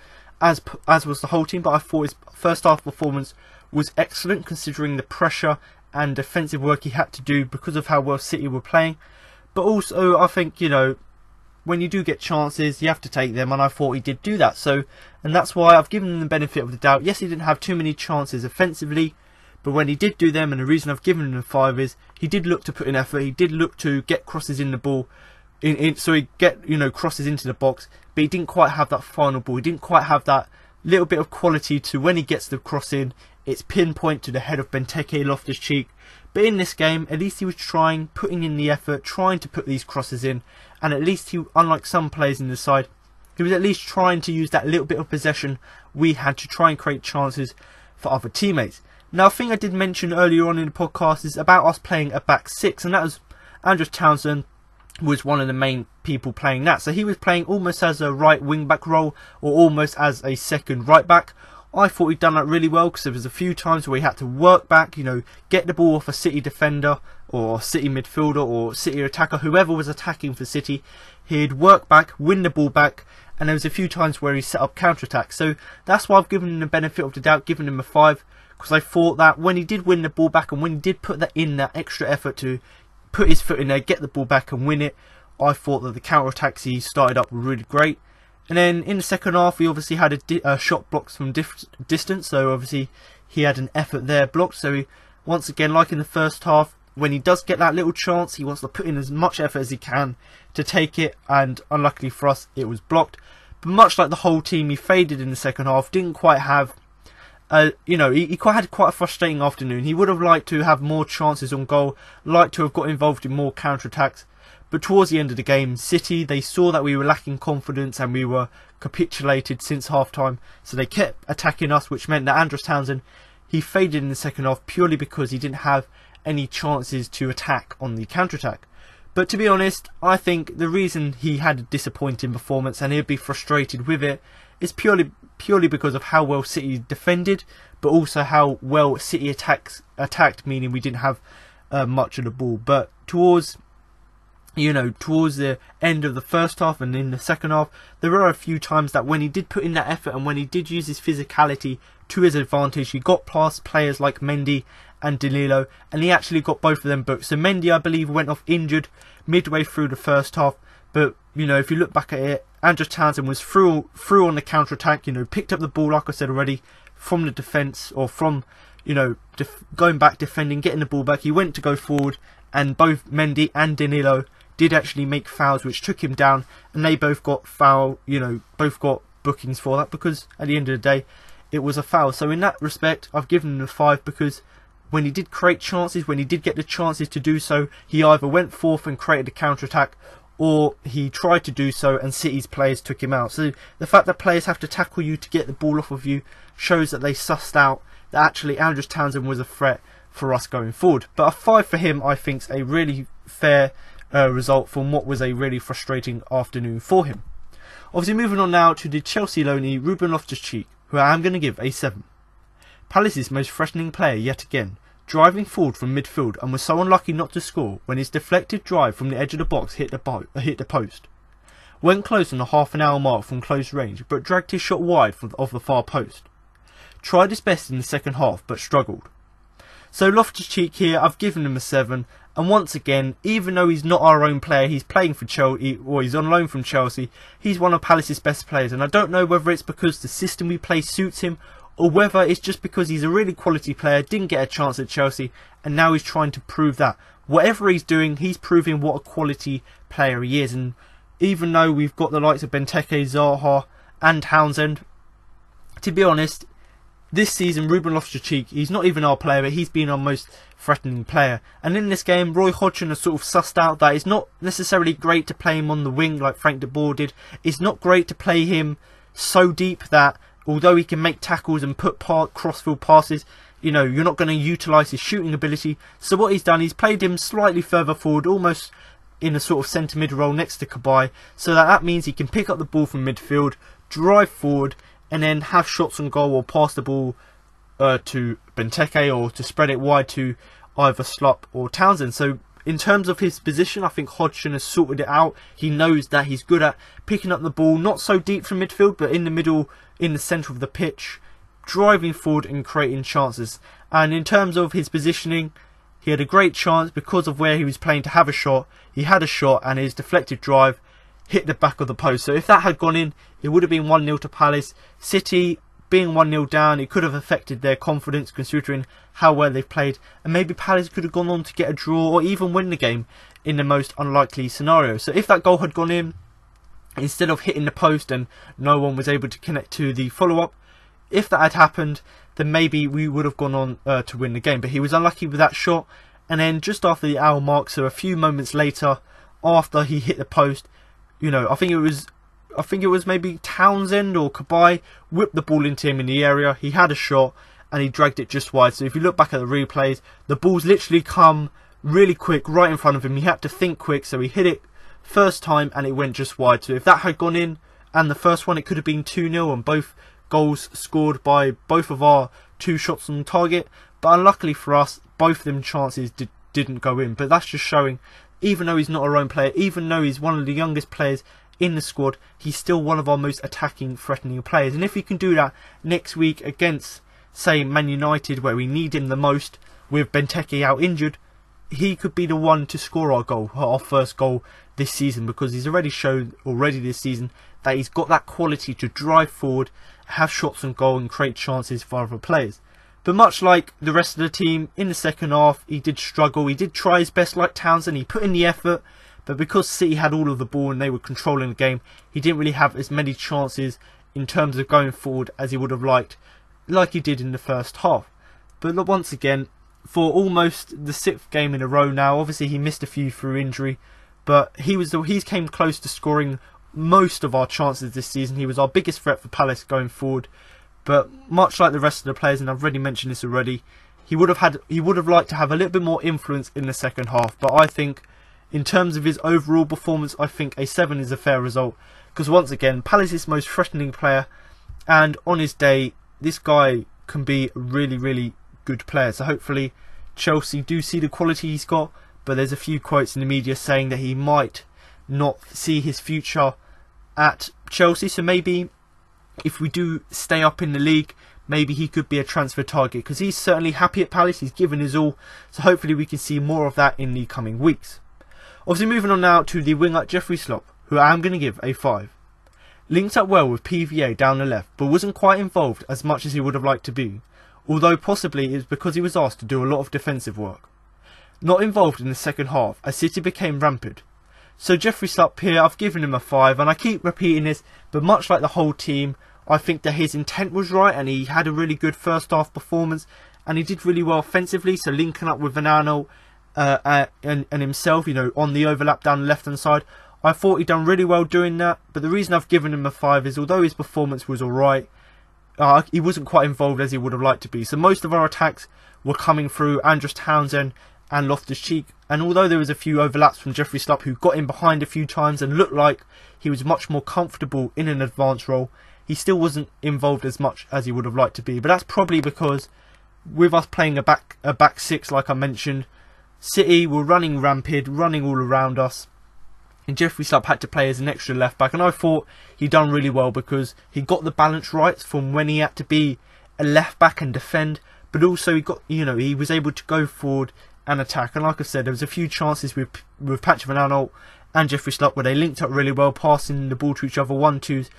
as was the whole team, but I thought his first half performance was excellent considering the pressure and defensive work he had to do because of how well City were playing. But also, I think, you know, when you do get chances, you have to take them, and I thought he did do that. So, and that's why I've given him the benefit of the doubt. Yes, he didn't have too many chances offensively, but when he did do them, and the reason I've given him a 5 is he did look to put in effort, he did look to get crosses in the ball, so he get, you know, crosses into the box, but he didn't quite have that final ball. He didn't quite have that little bit of quality to when he gets the cross in, it's pinpoint to the head of Benteke, Loftus-Cheek. But in this game, at least he was trying, putting in the effort, trying to put these crosses in, and at least he, unlike some players in the side, he was at least trying to use that little bit of possession we had to try and create chances for other teammates. Now, a thing I did mention earlier on in the podcast is about us playing a back 6, and that was Andros Townsend was one of the main people playing that. So he was playing almost as a right wing back role, or almost as a second right back. I thought he'd done that really well, because there was a few times where he had to work back, you know, get the ball off a City defender or City midfielder or City attacker, whoever was attacking for City. He'd work back, win the ball back, and there was a few times where he set up counter-attacks. So that's why I've given him the benefit of the doubt, given him a 5, because I thought that when he did win the ball back and when he did put that extra effort to put his foot in there, get the ball back and win it, I thought that the counter-attacks he started up were really great. And then in the second half, he obviously had a shot blocked from distance, so obviously he had an effort there blocked. So he, once again, like in the first half, when he does get that little chance, he wants to put in as much effort as he can to take it, and unluckily for us, it was blocked. But much like the whole team, he faded in the second half, didn't quite have, he had quite a frustrating afternoon. He would have liked to have more chances on goal, liked to have got involved in more counter-attacks. But towards the end of the game, City, they saw that we were lacking confidence and we were capitulated since half-time. So they kept attacking us, which meant that Andros Townsend, he faded in the second half purely because he didn't have any chances to attack on the counter-attack. But to be honest, I think the reason he had a disappointing performance and he'd be frustrated with it is purely because of how well City defended, but also how well City attacked, meaning we didn't have much of the ball. But towards the end of the first half and in the second half, there were a few times that when he did put in that effort and when he did use his physicality to his advantage, he got past players like Mendy and Danilo, and he actually got both of them booked. So Mendy, I believe, went off injured midway through the first half, but you know, if you look back at it, Andros Townsend was through on the counter attack. You know, picked up the ball, like I said already, from the defence, or from, you know, going back defending, getting the ball back. He went to go forward, and both Mendy and Danilo did actually make fouls, which took him down, and they both got both got bookings for that, because at the end of the day, it was a foul. So in that respect, I've given him a 5, because when he did create chances, when he did get the chances to do so, he either went forth and created a counter attack, or he tried to do so and City's players took him out. So the fact that players have to tackle you to get the ball off of you shows that they sussed out that actually Andros Townsend was a threat for us going forward. But a 5 for him, I think, is a really fair result from what was a really frustrating afternoon for him. Obviously, moving on now to the Chelsea loanee Ruben Loftus-Cheek, who I am going to give a 7. Palace's most threatening player yet again, driving forward from midfield, and was so unlucky not to score when his deflected drive from the edge of the box hit the post. Went close on the half an hour mark from close range, but dragged his shot wide of the far post. Tried his best in the second half, but struggled. So Loftus-Cheek here, I've given him a 7, and once again, even though he's not our own player, he's playing for Chelsea, or he's on loan from Chelsea, he's one of Palace's best players, and I don't know whether it's because the system we play suits him, or whether it's just because he's a really quality player, didn't get a chance at Chelsea, and now he's trying to prove that. Whatever he's doing, he's proving what a quality player he is, and even though we've got the likes of Benteke, Zaha and Townsend, to be honest, this season Ruben Loftus-Cheek, he's not even our player, but he's been our most threatening player. And in this game, Roy Hodgson has sort of sussed out that it's not necessarily great to play him on the wing like Frank de Boer did. It's not great to play him so deep that although he can make tackles and put crossfield passes, you know, you're not going to utilise his shooting ability. So what he's done, he's played him slightly further forward, almost in a sort of centre mid role next to Cabaye, so that means he can pick up the ball from midfield, drive forward, and then have shots on goal or pass the ball to Benteke, or to spread it wide to either Slop or Townsend. So in terms of his position, I think Hodgson has sorted it out. He knows that he's good at picking up the ball, not so deep from midfield, but in the middle, in the centre of the pitch, driving forward and creating chances. And in terms of his positioning, he had a great chance because of where he was playing to have a shot. He had a shot, and his deflected drive hit the back of the post. So if that had gone in, it would have been 1-0 to Palace. City being 1-0 down, it could have affected their confidence considering how well they've played, and maybe Palace could have gone on to get a draw or even win the game in the most unlikely scenario. So if that goal had gone in, instead of hitting the post and no one was able to connect to the follow-up, if that had happened, then maybe we would have gone on to win the game. But he was unlucky with that shot, and then just after the hour mark, so a few moments later, after he hit the post, you know, I think it was maybe Townsend or Cabaye whipped the ball into him in the area. He had a shot and he dragged it just wide. So if you look back at the replays, the ball's literally come really quick right in front of him. He had to think quick, so he hit it first time and it went just wide. So if that had gone in, and the first one, it could have been 2-0, and both goals scored by both of our 2 shots on target. But unluckily for us, both of them chances didn't go in. But that's just showing, even though he's not our own player, even though he's one of the youngest players in the squad, he's still one of our most attacking, threatening players. And if he can do that next week against, say, Man United, where we need him the most, with Benteke out injured, he could be the one to score our first goal this season, because he's already shown this season that he's got that quality to drive forward, have shots on goal and create chances for other players. But much like the rest of the team, in the second half, he did struggle. He did try his best like Townsend. He put in the effort. But because City had all of the ball and they were controlling the game, he didn't really have as many chances in terms of going forward as he would have liked, like he did in the first half. But once again, for almost the 6th game in a row now, obviously he missed a few through injury, but he came close to scoring most of our chances this season. He was our biggest threat for Palace going forward. But much like the rest of the players, and I've already mentioned this already, he would have liked to have a little bit more influence in the second half. But I think, in terms of his overall performance, I think a 7 is a fair result. Because once again, Palace's most threatening player, and on his day, this guy can be a really, really good player. So hopefully Chelsea do see the quality he's got. But there's a few quotes in the media saying that he might not see his future at Chelsea. So maybe if we do stay up in the league, maybe he could be a transfer target, because he's certainly happy at Palace, he's given his all, so hopefully we can see more of that in the coming weeks. Obviously moving on now to the winger Jeffrey Slop, who I am going to give a 5. Linked up well with PVA down the left, but wasn't quite involved as much as he would have liked to be, although possibly it was because he was asked to do a lot of defensive work. Not involved in the second half as City became rampant. So Jeffrey Slop here, I've given him a 5, and I keep repeating this, but much like the whole team, I think that his intent was right and he had a really good first half performance and he did really well offensively, so linking up with Vanano and himself, you know, on the overlap down the left hand side, I thought he'd done really well doing that. But the reason I've given him a 5 is although his performance was alright, he wasn't quite involved as he would have liked to be. So most of our attacks were coming through Andros Townsend and Loftus-Cheek, and although there was a few overlaps from Jeffrey Slop, who got in behind a few times and looked like he was much more comfortable in an advanced role, he still wasn't involved as much as he would have liked to be. But that's probably because with us playing a back six, like I mentioned, City were running rampant, running all around us, and Jeffrey Slop had to play as an extra left back, and I thought he done really well because he got the balance right from when he had to be a left back and defend, but also he got, you know, he was able to go forward and attack. And like I said, there was a few chances with Patrick Van Aanholt and Jeffrey Slop where they linked up really well, passing the ball to each other, 1-2s.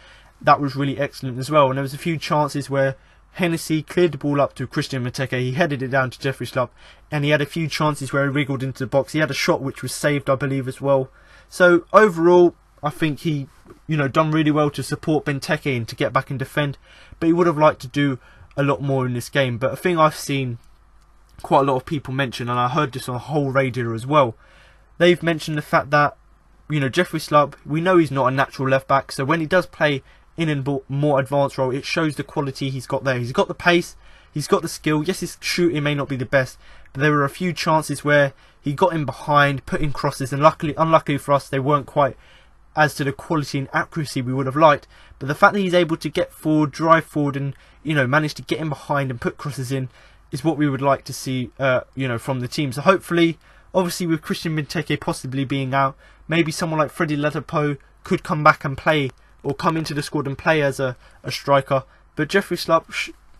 That was really excellent as well. And there was a few chances where Hennessy cleared the ball up to Christian Benteke, he headed it down to Jeffrey Slop, and he had a few chances where he wriggled into the box. He had a shot which was saved, I believe, as well. So overall, I think he, you know, done really well to support Benteke and to get back and defend. But he would have liked to do a lot more in this game. But a thing I've seen quite a lot of people mention, and I heard this on the whole radio as well, they've mentioned the fact that, you know, Jeffrey Slop, we know he's not a natural left back, so when he does play in a more advanced role, it shows the quality he's got there. He's got the pace, he's got the skill. Yes, his shooting may not be the best, but there were a few chances where he got in behind, put in crosses, and unluckily for us, they weren't quite as to the quality and accuracy we would have liked. But the fact that he's able to get forward, drive forward, and, you know, manage to get in behind and put crosses in is what we would like to see, you know, from the team. So hopefully, obviously with Christian Benteke possibly being out, maybe someone like Freddie Ladapo could come back and play, or come into the squad and play as a striker. But Jeffrey Slop,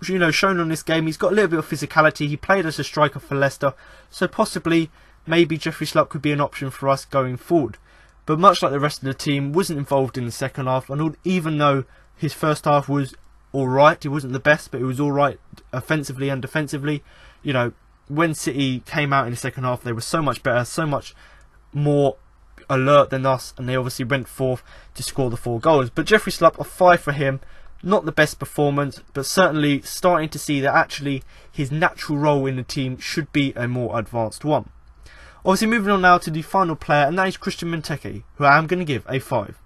you know, shown on this game, he's got a little bit of physicality. He played as a striker for Leicester, so possibly, maybe Jeffrey Slop could be an option for us going forward. But much like the rest of the team, wasn't involved in the second half, and even though his first half was alright, it wasn't the best, but it was alright offensively and defensively. You know, when City came out in the second half, they were so much better, so much more alert than us, and they obviously went forth to score the 4 goals. But Jeffrey Slop, a 5 for him. Not the best performance, but certainly starting to see that actually his natural role in the team should be a more advanced one. Obviously moving on now to the final player, and that is Christian Benteke, who I am going to give a 5.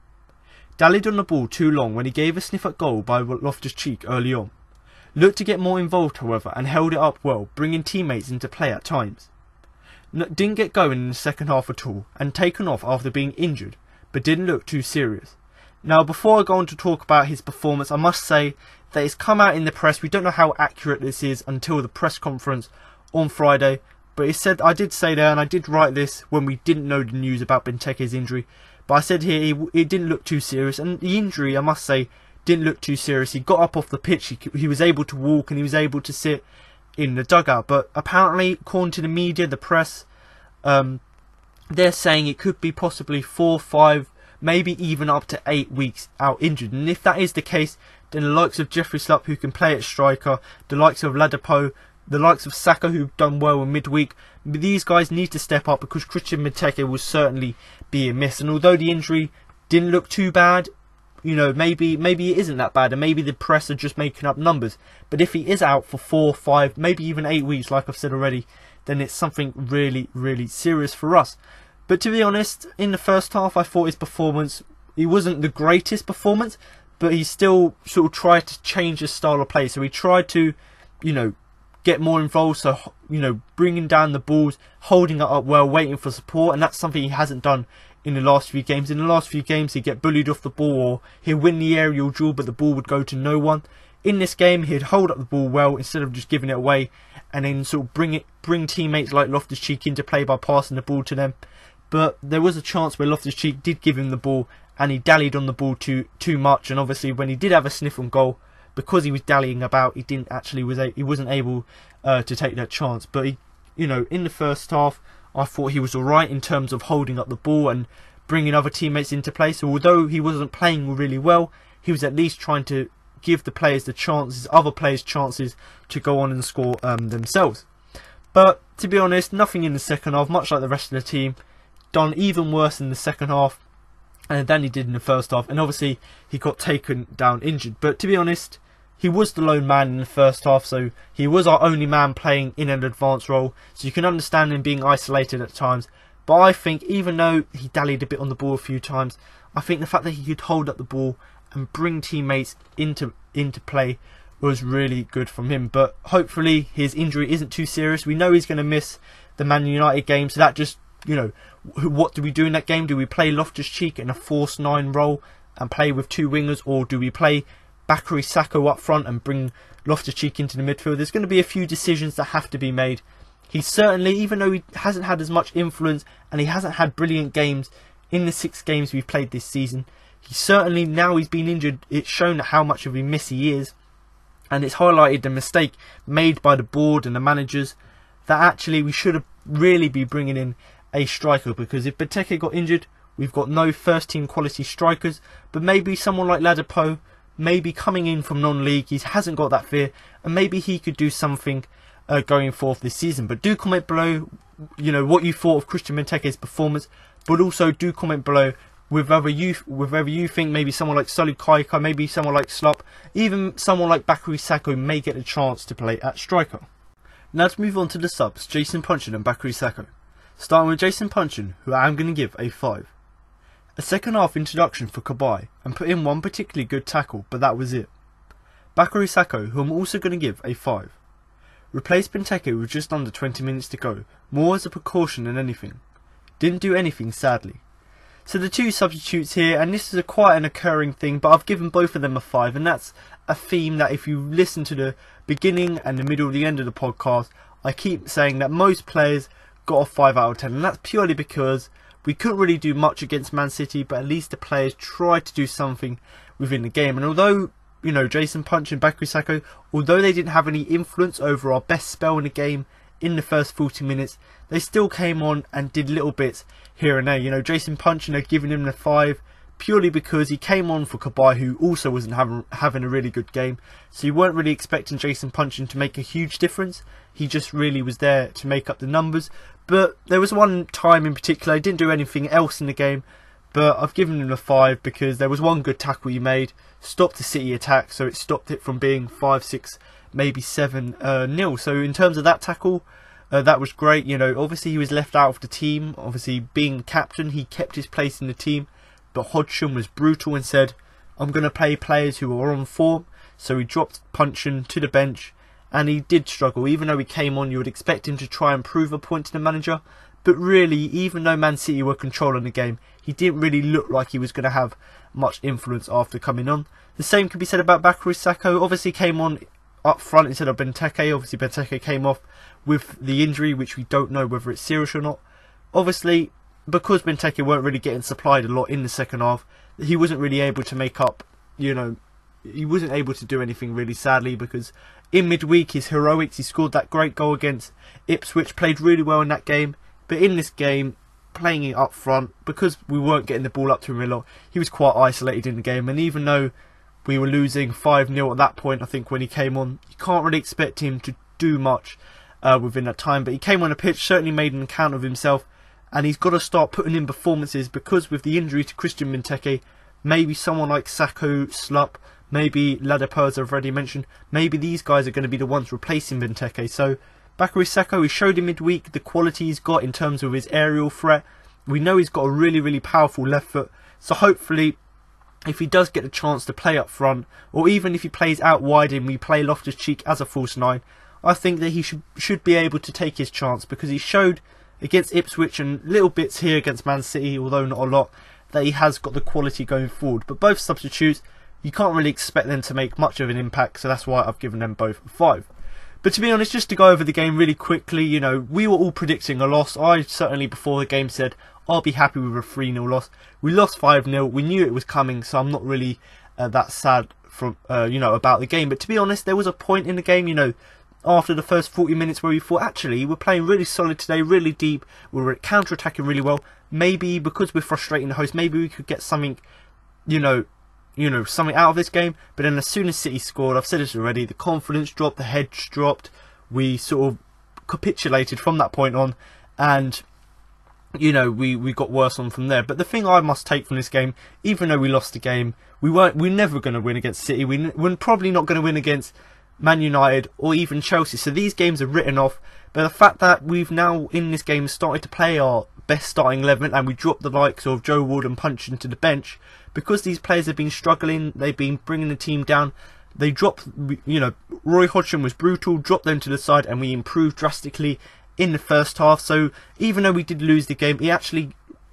Dallied on the ball too long when he gave a sniff at goal by Loftus-Cheek early on. Looked to get more involved, however, and held it up well, bringing teammates into play at times. Didn't get going in the second half at all, and taken off after being injured, but didn't look too serious. Now, before I go on to talk about his performance, I must say that it's come out in the press. We don't know how accurate this is until the press conference on Friday, but it said, I did say there, and I did write this when we didn't know the news about Benteke's injury, but I said here it didn't look too serious, and the injury, I must say, didn't look too serious. He got up off the pitch, he was able to walk, and he was able to sit in the dugout. But apparently, according to the media, the press, they're saying it could be possibly 4, 5, maybe even up to 8 weeks out injured. And if that is the case, then the likes of Jeffrey Slop, who can play at striker, the likes of Ladapo, the likes of Saka, who've done well in midweek, these guys need to step up, because Christian Benteke will certainly be a miss. And although the injury didn't look too bad, you know, maybe it isn't that bad, and maybe the press are just making up numbers. But if he is out for 4, 5, maybe even 8 weeks, like I've said already, then it's something really, really serious for us. But to be honest, in the first half, I thought his performance, he wasn't the greatest performance, but he still sort of tried to change his style of play. So he tried to, you know, get more involved, so, you know, bringing down the balls, holding it up well, waiting for support, and that's something he hasn't done in the last few games. In the last few games, he'd get bullied off the ball, or he'd win the aerial duel, but the ball would go to no one. In this game, he'd hold up the ball well instead of just giving it away, and then sort of bring teammates like Loftus-Cheek into play by passing the ball to them. But there was a chance where Loftus-Cheek did give him the ball, and he dallied on the ball too much, and obviously when he did have a sniff on goal, because he was dallying about, he wasn't able to take that chance. But he, in the first half, I thought he was alright in terms of holding up the ball and bringing other teammates into play. So although he wasn't playing really well, he was at least trying to give the players other players chances to go on and score themselves. But to be honest, nothing in the second half, much like the rest of the team, done even worse in the second half than he did in the first half. And obviously he got taken down injured. But to be honest, he was the lone man in the first half, so he was our only man playing in an advanced role. So you can understand him being isolated at times. But I think even though he dallied a bit on the ball a few times, I think the fact that he could hold up the ball and bring teammates into play was really good from him. But hopefully his injury isn't too serious. We know he's going to miss the Man United game, so that just, what do we do in that game? Do we play Loftus-Cheek in a force 9 role and play with 2 wingers, or do we play Bakary Sakho up front and bring Loftus-Cheek into the midfield? There's going to be a few decisions that have to be made. He certainly, even though he hasn't had as much influence and he hasn't had brilliant games in the 6 games we've played this season, he certainly, now he's been injured, it's shown how much of a miss he is. And it's highlighted the mistake made by the board and the managers, that actually we should have really be bringing in a striker, because if Benteke got injured, we've got no first team quality strikers. But maybe someone like Ladapo, maybe coming in from non-league, he hasn't got that fear, and maybe he could do something going forth this season. But do comment below, what you thought of Christian Benteke's performance, but also do comment below whether you think maybe someone like Solid Kaika, maybe someone like Slop, even someone like Bakary Sakho may get a chance to play at striker. Now let's move on to the subs, Jason Puncheon and Bakary Sakho. Starting with Jason Puncheon, who I am going to give a 5. A second half introduction for Kabay and put in one particularly good tackle, but that was it. Bakary Sakho, who I'm also going to give a 5. Replaced Benteke with just under 20 minutes to go, more as a precaution than anything. Didn't do anything, sadly. So the 2 substitutes here, and this is quite an occurring thing, but I've given both of them a 5, and that's a theme that if you listen to the beginning and the middle and the end of the podcast, I keep saying that most players got a 5 out of 10, and that's purely because we couldn't really do much against Man City, but at least the players tried to do something within the game. And although, Jason Puncheon and Bakary Sakho, although they didn't have any influence over our best spell in the game in the first 40 minutes, they still came on and did little bits here and there. Jason Puncheon had given him the 5 purely because he came on for Kabay, who also wasn't having a really good game. So you weren't really expecting Jason Puncheon to make a huge difference. He just really was there to make up the numbers. But there was one time in particular, he didn't do anything else in the game, but I've given him a 5 because there was one good tackle he made, stopped the City attack, so it stopped it from being 5-6, maybe 7-0. So in terms of that tackle, that was great. Obviously he was left out of the team. Obviously being captain, he kept his place in the team. But Hodgson was brutal and said, I'm going to play players who are on form. So he dropped Puncheon to the bench, and he did struggle. Even though he came on, you would expect him to try and prove a point to the manager. But really, even though Man City were controlling the game, he didn't really look like he was going to have much influence after coming on. The same could be said about Bakary Sakho. Obviously came on up front instead of Benteke. Obviously Benteke came off with the injury, which we don't know whether it's serious or not. Obviously, because Benteke weren't really getting supplied a lot in the second half, he wasn't really able to make up, he wasn't able to do anything really, sadly, because in midweek his heroics, he scored that great goal against Ipswich, played really well in that game. But in this game, playing it up front, because we weren't getting the ball up to him a lot, he was quite isolated in the game. And even though we were losing 5-0 at that point, I think, when he came on, you can't really expect him to do much within that time. But he came on the pitch, certainly made an account of himself, and he's got to start putting in performances, because with the injury to Christian Benteke, maybe someone like Sakho, Slup, maybe Ladapo, as I've already mentioned, maybe these guys are going to be the ones replacing Benteke. So Bakary Sakho, he showed in midweek the quality he's got in terms of his aerial threat. We know he's got a really, really powerful left foot. So hopefully, if he does get a chance to play up front, or even if he plays out wide and we play Loftus-Cheek as a false 9, I think that he should be able to take his chance, because he showed against Ipswich and little bits here against Man City, although not a lot, that he has got the quality going forward. But both substitutes, you can't really expect them to make much of an impact, so that's why I've given them both a 5. But to be honest, just to go over the game really quickly, we were all predicting a loss. I certainly before the game said I'll be happy with a 3-0 loss. We lost 5-0. We knew it was coming, so I'm not really that sad from about the game. But to be honest, there was a point in the game, after the first 40 minutes where we thought, actually, we're playing really solid today, really deep, we're counter-attacking really well. Maybe because we're frustrating the host, maybe we could get something, something out of this game. But then as soon as City scored, I've said this already, the confidence dropped, the heads dropped. We sort of capitulated from that point on, and we got worse on from there. But the thing I must take from this game, even though we lost the game, we're never going to win against City. We're probably not going to win against Man United or even Chelsea. So these games are written off. But the fact that we've now in this game started to play our best starting 11, and we dropped the likes of Joe Ward and Punch into the bench, because these players have been struggling, they've been bringing the team down. They dropped, Roy Hodgson was brutal, dropped them to the side, and we improved drastically in the first half. So even though we did lose the game,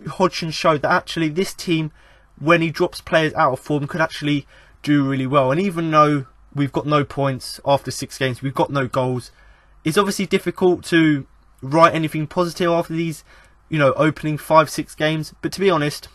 Hodgson showed that actually this team, when he drops players out of form, could actually do really well. And even though we've got no points after 6 games, we've got no goals, it's obviously difficult to write anything positive after these, opening 5-6 games. But to be honest,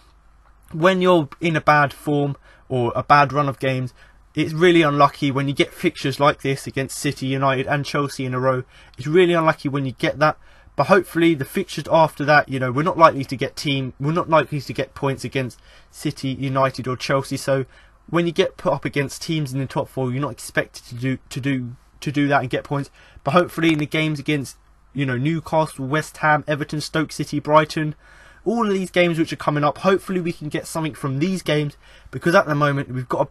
when you're in a bad form or a bad run of games, it's really unlucky when you get fixtures like this against City, United and Chelsea in a row. It's really unlucky when you get that. But hopefully the fixtures after that, we're not likely to get points against City, United or Chelsea. So when you get put up against teams in the top 4, you're not expected to do that and get points. But hopefully in the games against Newcastle, West Ham, Everton, Stoke City, Brighton, all of these games which are coming up, hopefully we can get something from these games, because at the moment we've got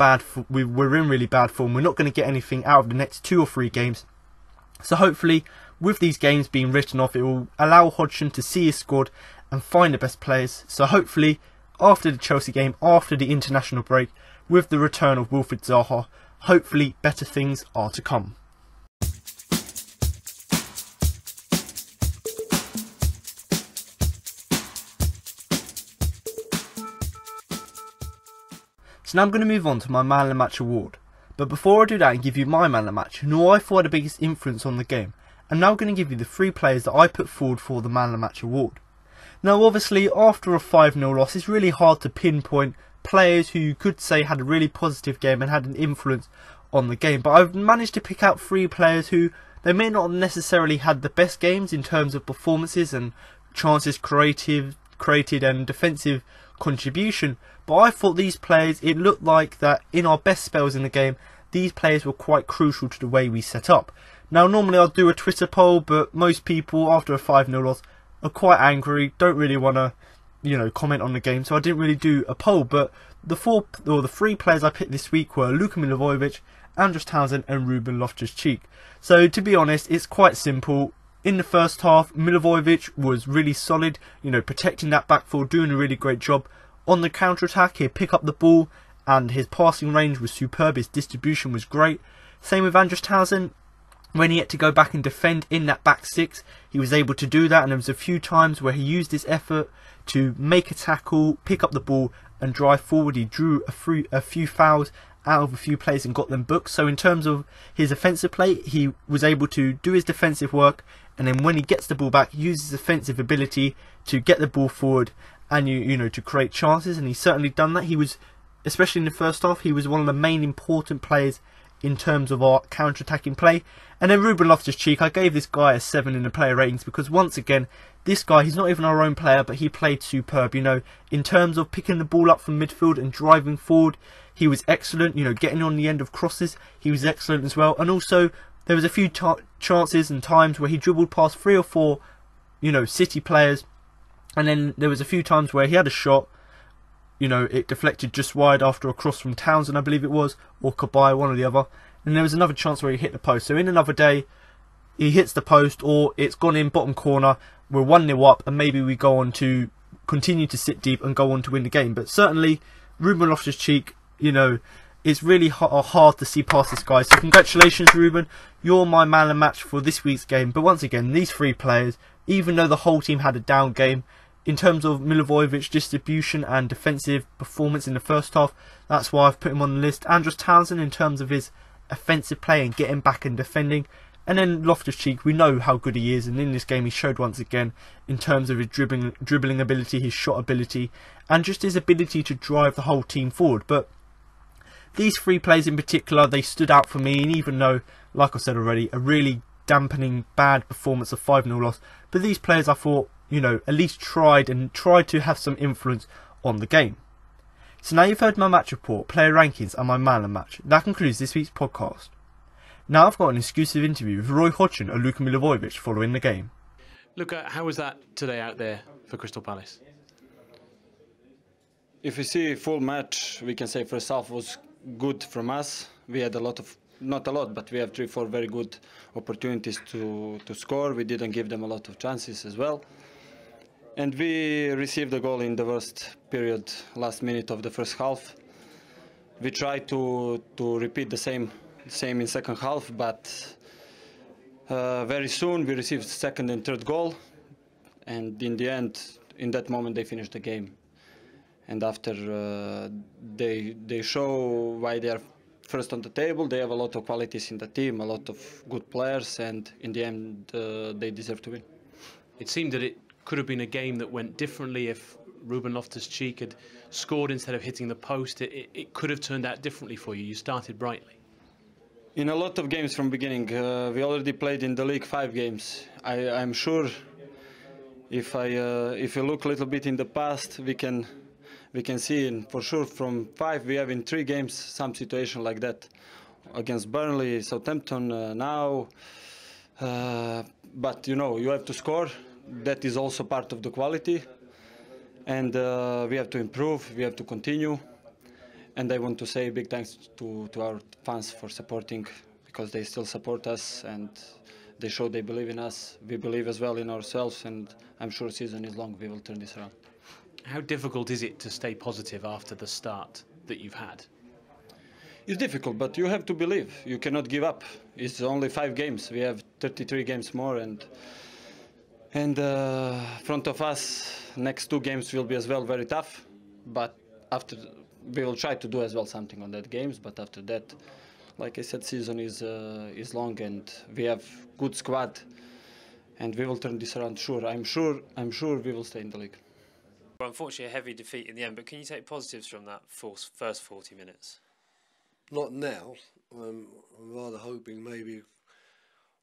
we're in really bad form. We're not going to get anything out of the next 2 or 3 games. So hopefully with these games being written off, it will allow Hodgson to see his squad and find the best players. So hopefully after the Chelsea game, after the international break, with the return of Wilfried Zaha, hopefully better things are to come. So now I'm going to move on to my Man of the Match award. But before I do that and give you my Man of the Match, who I thought had the biggest influence on the game, I'm now going to give you the 3 players that I put forward for the Man of the Match award. Now obviously after a 5-0 loss, it's really hard to pinpoint players who you could say had a really positive game and had an influence on the game. But I've managed to pick out 3 players who, they may not necessarily had the best games in terms of performances and chances created and defensive contribution, but I thought these players, it looked like that in our best spells in the game, these players were quite crucial to the way we set up. Now normally I'll do a Twitter poll, but most people after a 5-0 loss are quite angry, don't really want to comment on the game, so I didn't really do a poll. But the 3 players I picked this week were Luka Milivojevic, Andros Townsend and Ruben Loftus-Cheek. So to be honest, it's quite simple. In the first half, Milivojevic was really solid, protecting that back four, doing a really great job. On the counter-attack, he'd pick up the ball and his passing range was superb, his distribution was great. Same with Andros Townsend. When he had to go back and defend in that back 6, he was able to do that, and there was a few times where he used his effort to make a tackle, pick up the ball and drive forward. He drew a few fouls out of a few plays and got them booked. So in terms of his offensive play, he was able to do his defensive work, and then when he gets the ball back, use his offensive ability to get the ball forward and to create chances. And he's certainly done that. He was, especially in the first half, he was one of the main important players in terms of our counter-attacking play. And then Ruben Loftus-Cheek, I gave this guy a 7 in the player ratings because once again, this guy, he's not even our own player, but he played superb. In terms of picking the ball up from midfield and driving forward, he was excellent. Getting on the end of crosses, he was excellent as well. And also, there was a few chances and times where he dribbled past 3 or 4, City players. And then there was a few times where he had a shot, it deflected just wide after a cross from Townsend, I believe it was, or Kabay, one or the other. And there was another chance where he hit the post. So in another day, he hits the post or it's gone in bottom corner. We're 1-0 up and maybe we go on to continue to sit deep and go on to win the game. But certainly, Ruben Loftus-Cheek, it's really hard to see past this guy. So congratulations, Ruben. You're my man of the match for this week's game. But once again, these 3 players, even though the whole team had a down game, in terms of Milivojevic's distribution and defensive performance in the first half, that's why I've put him on the list. Andros Townsend in terms of his offensive play and getting back and defending. And then Loftus-Cheek, we know how good he is, and in this game he showed once again in terms of his dribbling ability, his shot ability, and just his ability to drive the whole team forward. But These three players in particular, they stood out for me, and even though, like I said already, a really dampening bad performance of 5-0 loss, but these players I thought, you know, at least tried to have some influence on the game. So now you've heard my match report, player rankings and my man of the match. That concludes this week's podcast. Now I've got an exclusive interview with Roy Hodgson and Luka Milivojevic following the game. Luka, how was that today out there for Crystal Palace? If we see full match, we can say first half was good from us. We had not a lot, but we have 3-4 very good opportunities to score. We didn't give them a lot of chances as well. And we received a goal in the worst period, last minute of the first half. We tried to repeat the same in second half, but very soon we received second and third goal, and in the end, in that moment, they finished the game. And after they show why they are first on the table, they have a lot of qualities in the team, a lot of good players, and in the end, they deserve to win. It seemed that it could have been a game that went differently if Ruben Loftus-Cheek had scored instead of hitting the post. It could have turned out differently for you. You started brightly. In a lot of games from beginning, we already played in the league 5 games. I'm sure if you look a little bit in the past, we can see, and for sure from 5 we have in 3 games some situation like that, against Burnley, Southampton now. But you know, you have to score. That is also part of the quality, and we have to improve. We have to continue. And I want to say big thanks to our fans for supporting, because they still support us and they show they believe in us. We believe as well in ourselves, and I'm sure the season is long. We will turn this around. How difficult is it to stay positive after the start that you've had? It's difficult, but you have to believe. You cannot give up. It's only 5 games. We have 33 games more, and front of us, next 2 games will be as well very tough. But after, we will try to do as well something on that games. But after that, like I said, season is long, and we have good squad, and we will turn this around. Sure, I'm sure we will stay in the league. Well, unfortunately, a heavy defeat in the end. But can you take positives from that first 40 minutes? Not now. I'm rather hoping maybe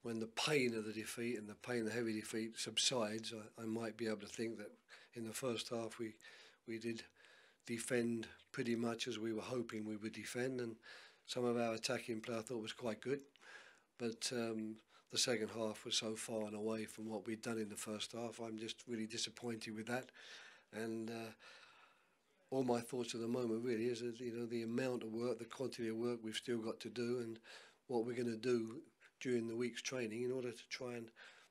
when the pain of the defeat and the pain of the heavy defeat subsides, I might be able to think that in the first half we did defend pretty much as we were hoping we would defend, and some of our attacking play I thought was quite good. But the second half was so far and away from what we'd done in the first half. I'm just really disappointed with that. And all my thoughts at the moment really is that, you know, the amount of work, the quantity of work we've still got to do, and what we're going to do during the week's training in order to try and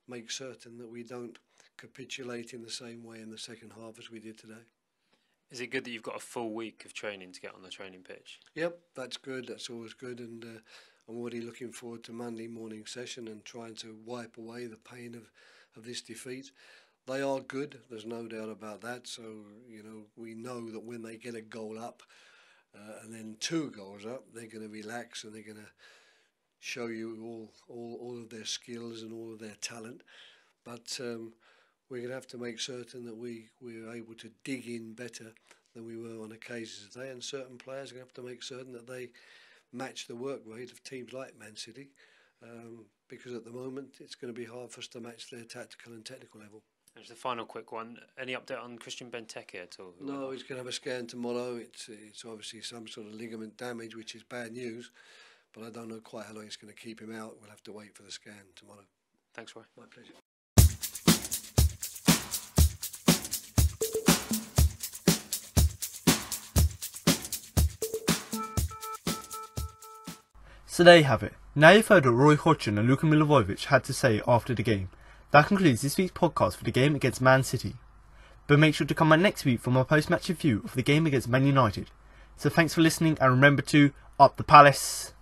make certain that we don't capitulate in the same way in the second half as we did today. Is it good that you've got a full week of training to get on the training pitch? Yep, that's good. That's always good, and I'm already looking forward to Monday morning session and trying to wipe away the pain of this defeat. They are good, there's no doubt about that. So, you know, we know that when they get a goal up and then 2 goals up, they're going to relax and they're going to show you all of their skills and all of their talent. But we're going to have to make certain that we're able to dig in better than we were on occasions today, and certain players are going to have to make certain that they match the work rate of teams like Man City, because at the moment it's going to be hard for us to match their tactical and technical level. There's the final quick one. Any update on Christian Benteke at all? No, he's going to have a scan tomorrow. It's obviously some sort of ligament damage, which is bad news, but I don't know quite how long it's going to keep him out. We'll have to wait for the scan tomorrow. Thanks, Roy. My pleasure. So there you have it. Now you've heard what Roy Hodgson and Luka Milivojevic had to say after the game. That concludes this week's podcast for the game against Man City. But make sure to come back next week for my post-match review of the game against Man United. So thanks for listening, and remember to up the Palace.